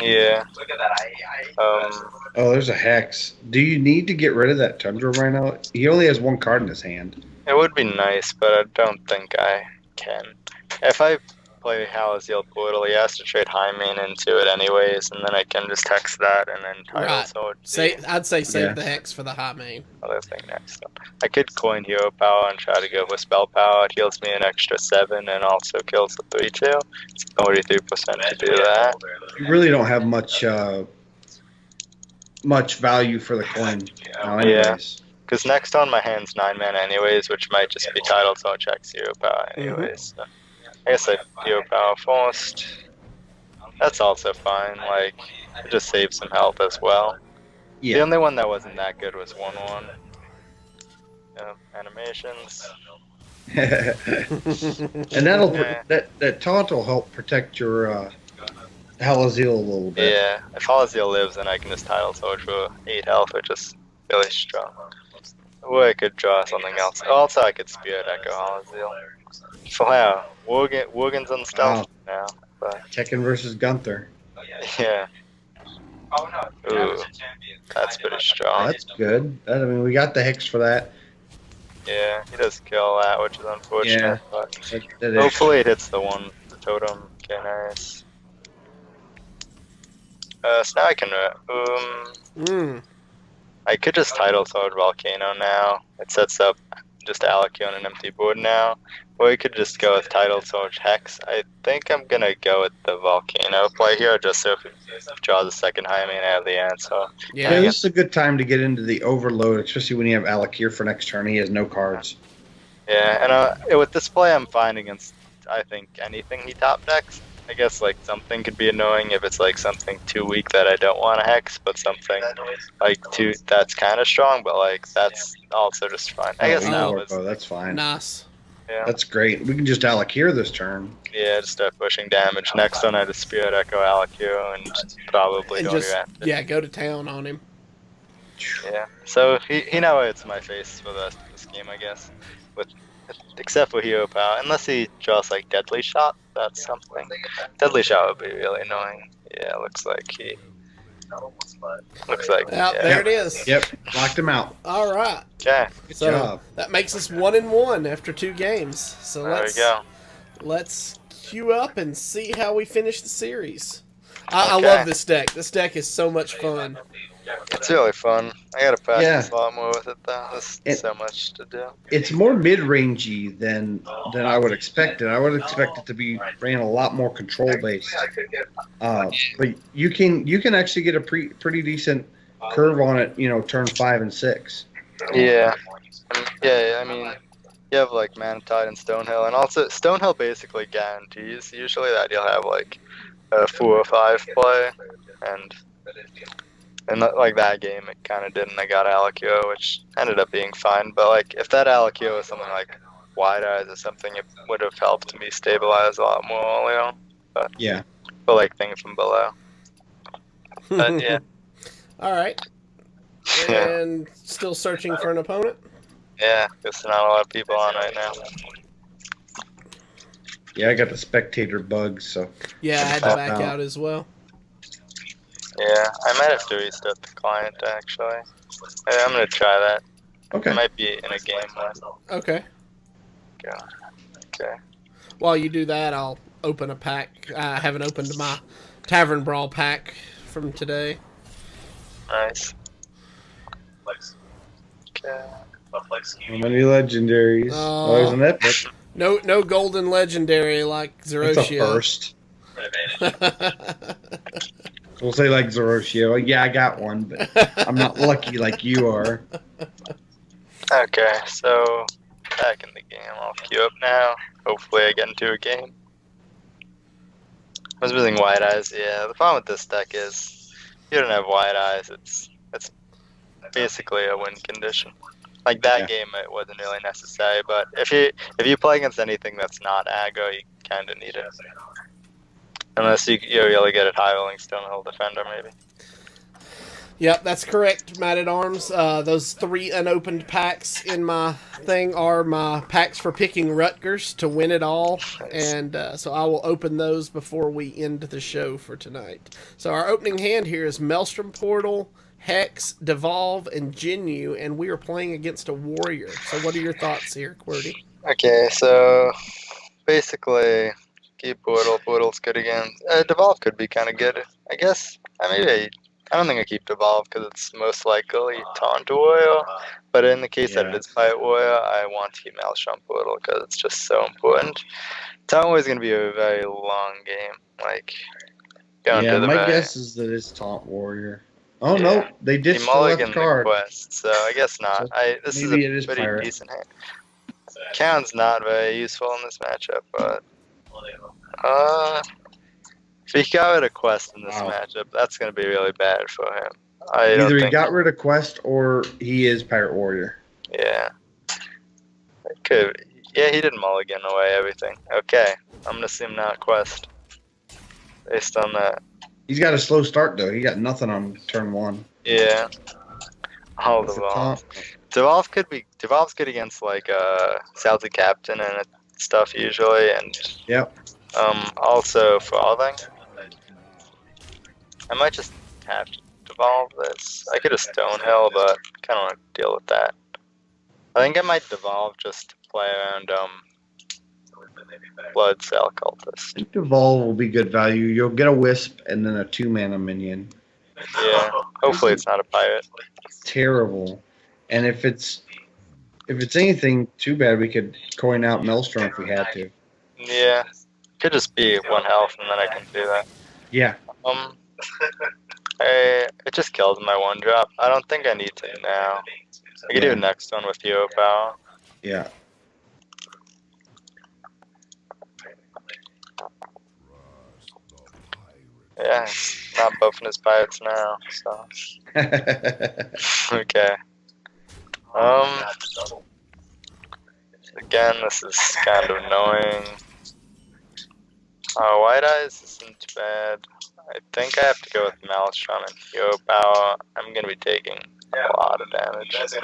Yeah. Look at that. Oh, there's a Hex. Do you need to get rid of that Tundra right now? He only has one card in his hand. It would be nice, but I don't think I can. If I play Halaziel Portal, he has to trade Hymen into it anyways, and then I can just hex that and then title Right. sword I'd say save Yeah. the hex for the high main. other thing next. I could coin Hero Power and try to go with Spell Power. It heals me an extra 7 and also kills the 3/2. It's 43% to do that. You really don't have much value for the coin now, anyways. Because next on my hand's 9 mana anyways, which might just be titled so it checks Hero Power anyways. So I guess I Hero Power first. That's also fine. Like, it just saves some health as well. The Yeah. only one that wasn't that good was 1/1. Animations. And that taunt will help protect your Halaziel a little bit. Yeah, if Halaziel lives, then I can just title sword for 8 health, which is really strong. Or I could draw something else. Also, I could Spirit Echo Halaziel. Wow, Worgen's on stealth now. But Tekken versus Gunther. yeah, Oh no. ooh, that's pretty strong. That's good. I mean, we got the Hex for that. Yeah, he does kill that, which is unfortunate. Yeah. But That is- hopefully it hits the totem. Okay, nice. So now I can. I could just title sword Volcano now. It sets up just Alakio on an empty board now. Or we could just go with title sword Hex. I think I'm gonna go with the Volcano play here, just so if it draws a second high main out of the answer. Yeah, this is a good time to get into the overload, especially when you have Alakir for next turn. He has no cards. Yeah, and with this play, I'm fine against, I think, anything he top decks. I guess like something could be annoying if it's like something too weak that I don't want to hex, but something like that's kind of strong, but like that's also just fine. I guess now that's fine. Nice. Yeah. That's great. We can just Alakir this turn. Yeah, just start pushing damage. Next one, I just Spirit Echo Alakio and probably And don't just, react. yeah, go to town on him. Yeah. So he now hits my face for the rest of this game, I guess. Except for Hero Power, unless he draws like Deadly Shot, that's something. Deadly Shot would be really annoying. Yeah, looks like he. Looks like. Yeah, Yeah. there it is. Yep, locked him out. All right. Okay. Good So job. that makes us 1-1 after 2 games. So There we go. let's queue up and see how we finish the series. I Okay. love this deck. This deck is so much fun. It's really fun. I gotta practice Yeah. a lot more with it though. There's so much to do. It's more mid-rangey than I would expect it. I would expect it to be ran a lot more control based. But you can actually get a pretty decent curve on it. Turn 5 and 6. Yeah. I mean, you have like Manatide and Stonehill, and also Stonehill basically guarantees usually that you'll have like a 4 or 5 play, and like that game it kind of didn't. I got Alakio, which ended up being fine, but like if that Alakio was something like Wide Eyes or something, it would have helped me stabilize a lot more early on. But Yeah. but like things from below. But yeah. All right. Yeah. And still searching for an opponent? Yeah, there's not a lot of people on right now. Yeah, I got the spectator bugs, so Yeah, I had to back out as well. Yeah, I might have to restart the client actually. Yeah, I'm gonna try that. okay. It might be in a game one. Okay. Okay. While you do that, I'll open a pack. I haven't opened my Tavern Brawl pack from today. Nice. Okay. How many legendaries? Oh, there's an epic. No golden legendary like It's a Zeroshia. first. We'll say like Zeroshia. Yeah, I got one, but I'm not lucky like you are. Okay, so back in the game. I'll queue up now. Hopefully I get into a game. I was using Wide Eyes. Yeah, the problem with this deck is you don't have Wide Eyes. It's basically a win condition. Like that game, it wasn't really necessary. But if you play against anything that's not aggro, you kind of need it. Unless you really get at high rolling Stonehill Defender, maybe. Yep, that's correct, Matt at Arms. Those 3 unopened packs in my thing are my packs for picking Rutgers to win it all, and so I will open those before we end the show for tonight. So our opening hand here is Maelstrom Portal, Hex, Devolve, and Jinyu, and we are playing against a Warrior. So what are your thoughts here, QWERTY? Okay, so basically, keep Portal. Portal's good again. Devolve could be kind of good, I guess. I don't think I keep Devolve because it's most likely Taunt Warrior. But in the case that it is Fight Warrior, I want to keep Maelstrom Portal because it's just so important. Taunt Warrior is going to be a very long game. Like, going to the my very... guess is that it's Taunt Warrior. Oh, no, they ditched the mulligan left card. the quest, so I guess not. So This is maybe a it is pretty Pirate. decent hand. Count's not very useful in this matchup, but if he got rid of quest in this matchup, that's going to be really bad for him. Either he got rid of quest or he is Pirate Warrior. Yeah. It could. Yeah, he didn't mulligan away everything. Okay, I'm going to assume not quest. Based on that. He's got a slow start, though. He got nothing on turn 1. Yeah. All That's Devolve. Devolve's good against like Salty Captain and stuff usually, and also for all thing. I might just have to Devolve this. I could have Stonehill, but kind of want to deal with that. I think I might Devolve just to play around Blood Cell Cultist. I think Devolve will be good value. You'll get a Wisp and then a 2-mana minion. Yeah, hopefully it's not a pirate. Terrible. And if it's anything too bad, we could coin out Maelstrom if we had to. Yeah, could just be 1 health, and then I can do that. Yeah. It just killed my 1-drop. I don't think I need to now. I could do the next one with Hero Power. Yeah. Yeah, not buffing his pirates now, so. Okay. Again, this is kind of annoying. White Eyes isn't bad. I think I have to go with Maelstrom and Hero Power. I'm gonna be taking a lot of damage. It's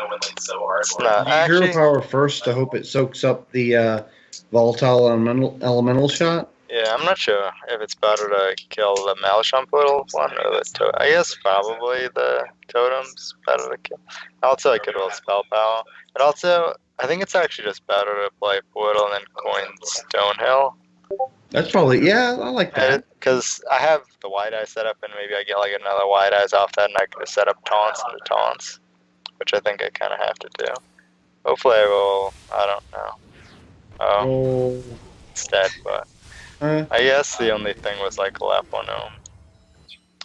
not Hero Power first to hope it soaks up the volatile elemental shot. Yeah, I'm not sure if it's better to kill the Maelstrom Portal one or the I guess probably the Totem's better to kill. Also, I could roll Spell Power. But also, I think it's actually just better to play Portal and then coin Stonehill. That's probably, I like that. Because I have the Wide Eye set up, and maybe I get like another Wide Eyes off that, and I can just set up taunts into taunts, which I think I kind of have to do. Hopefully I roll, I don't know. It's dead, but I guess the only thing was like Lepono.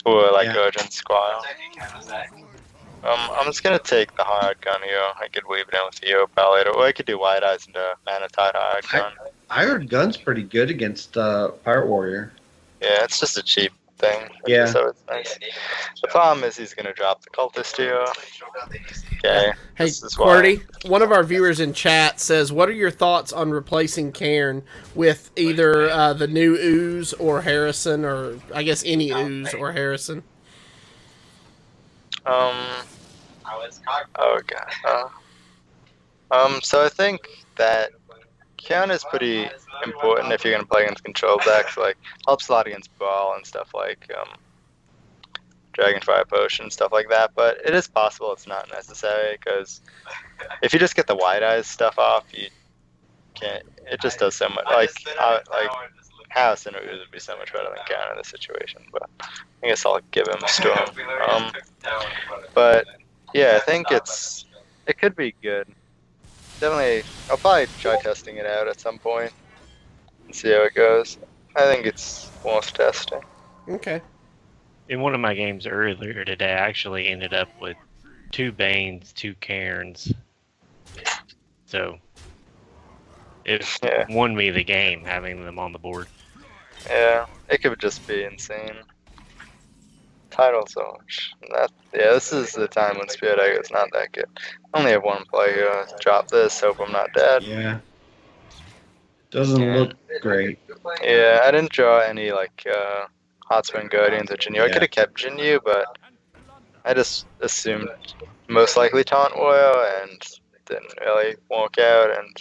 Or like Urgent Squire. I'm just gonna take the hard gun here. I could weave it in with the Hero Power later, or I could do Wide Eyes into Mana Tide hard gun. Iron Gun's pretty good against Pirate Warrior. Yeah, it's just a cheap thing. Yeah. So it's nice. The problem is he's gonna drop the Cultist here. Okay. Hey, QWERTY, one of our viewers in chat says, what are your thoughts on replacing Cairn with either the new Ooze or Harrison, or I guess any Ooze or Harrison? Oh god. So I think that Cairn is pretty important if you're gonna play against control decks. Like, helps a lot against Brawl and stuff like Dragonfire Potion, stuff like that. But it is possible it's not necessary, because if you just get the Wide Eyes stuff off, you can't. It just does so much. Like Harrison would be so much better than Cairn in this situation. But I guess I'll give him a Storm. But yeah, I think it could be good. Definitely, I'll probably try testing it out at some point and see how it goes. I think it's worth testing. Okay. In one of my games earlier today, I actually ended up with 2 Banes, 2 Cairns. So it won me the game having them on the board. Yeah, it could just be insane. Title so much. This is the time when Spirit Egg is not that good. I only have 1 player. Drop this, hope I'm not dead. Yeah. Doesn't look great. Yeah, I didn't draw any like Hot Spring Guardians or Jinyu. I could have kept Jinyu, but I just assumed most likely Taunt Oil and didn't really work out. And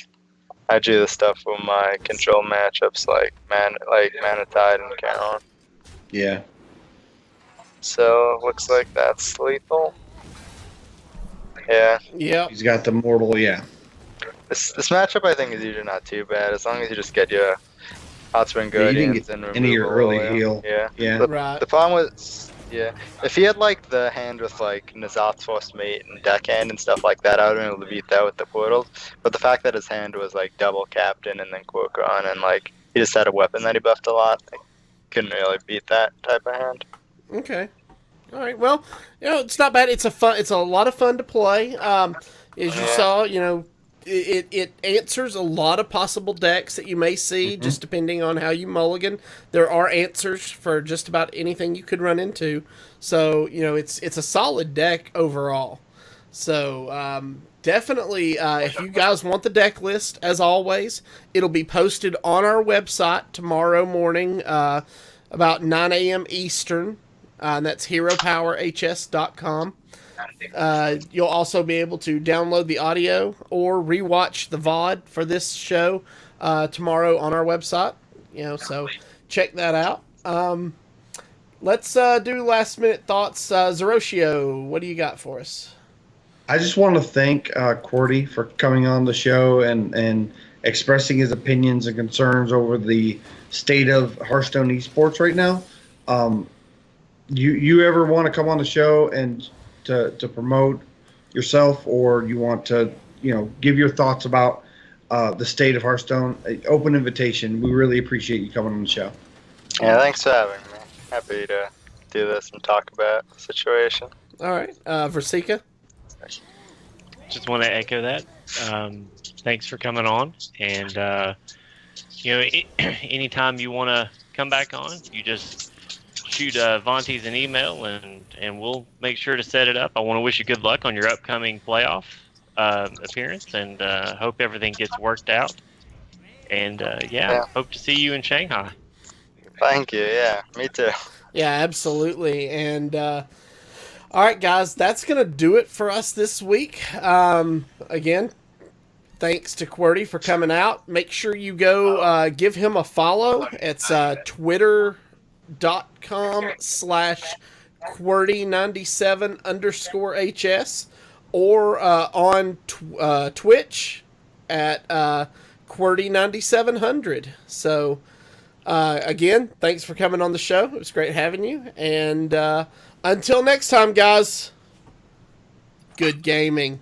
I do the stuff with my control matchups like Manatide and Caron. Yeah. So looks like that's lethal. Yeah. Yep. He's got the mortal, yeah. This matchup I think is usually not too bad as long as you just get your Hotspring Yeah, you didn't Guardians get and any of your removal early oil. heal. Yeah. Yeah. Right. The problem was, yeah, if he had like the hand with like N'Zoth's Force Mate and Deckhand and stuff like that, I would have been able to beat that with the portals. But the fact that his hand was like double Captain and then Quokon and like he just had a weapon that he buffed a lot, I couldn't really beat that type of hand. Okay. All right. Well, it's not bad. It's a lot of fun to play. As you saw, it answers a lot of possible decks that you may see, just depending on how you mulligan. There are answers for just about anything you could run into. So, it's a solid deck overall. So, definitely, if you guys want the deck list, as always, it'll be posted on our website tomorrow morning, about 9 a.m. Eastern. And that's heropowerhs.com. You'll also be able to download the audio or rewatch the VOD for this show tomorrow on our website. So check that out. Let's do last minute thoughts. Zeroshio, what do you got for us? I just want to thank Qwerty for coming on the show and expressing his opinions and concerns over the state of Hearthstone esports right now. You ever want to come on the show and to promote yourself, or you want to give your thoughts about the state of Hearthstone? Open invitation. We really appreciate you coming on the show. Yeah, thanks for having me. Happy to do this and talk about the situation. All right, Versika. Just want to echo that. Thanks for coming on, and anytime you want to come back on, you just shoot Vontes an email, and we'll make sure to set it up. I want to wish you good luck on your upcoming playoff appearance, and hope everything gets worked out. And hope to see you in Shanghai. Thank you. Yeah, me too. Yeah, absolutely. And all right, guys, that's gonna do it for us this week. Again, thanks to Qwerty for coming out. Make sure you go give him a follow. It's twitter.com/Qwerty97_HS or on Twitch at Qwerty9700. So again, thanks for coming on the show. It was great having you. And until next time, guys, good gaming.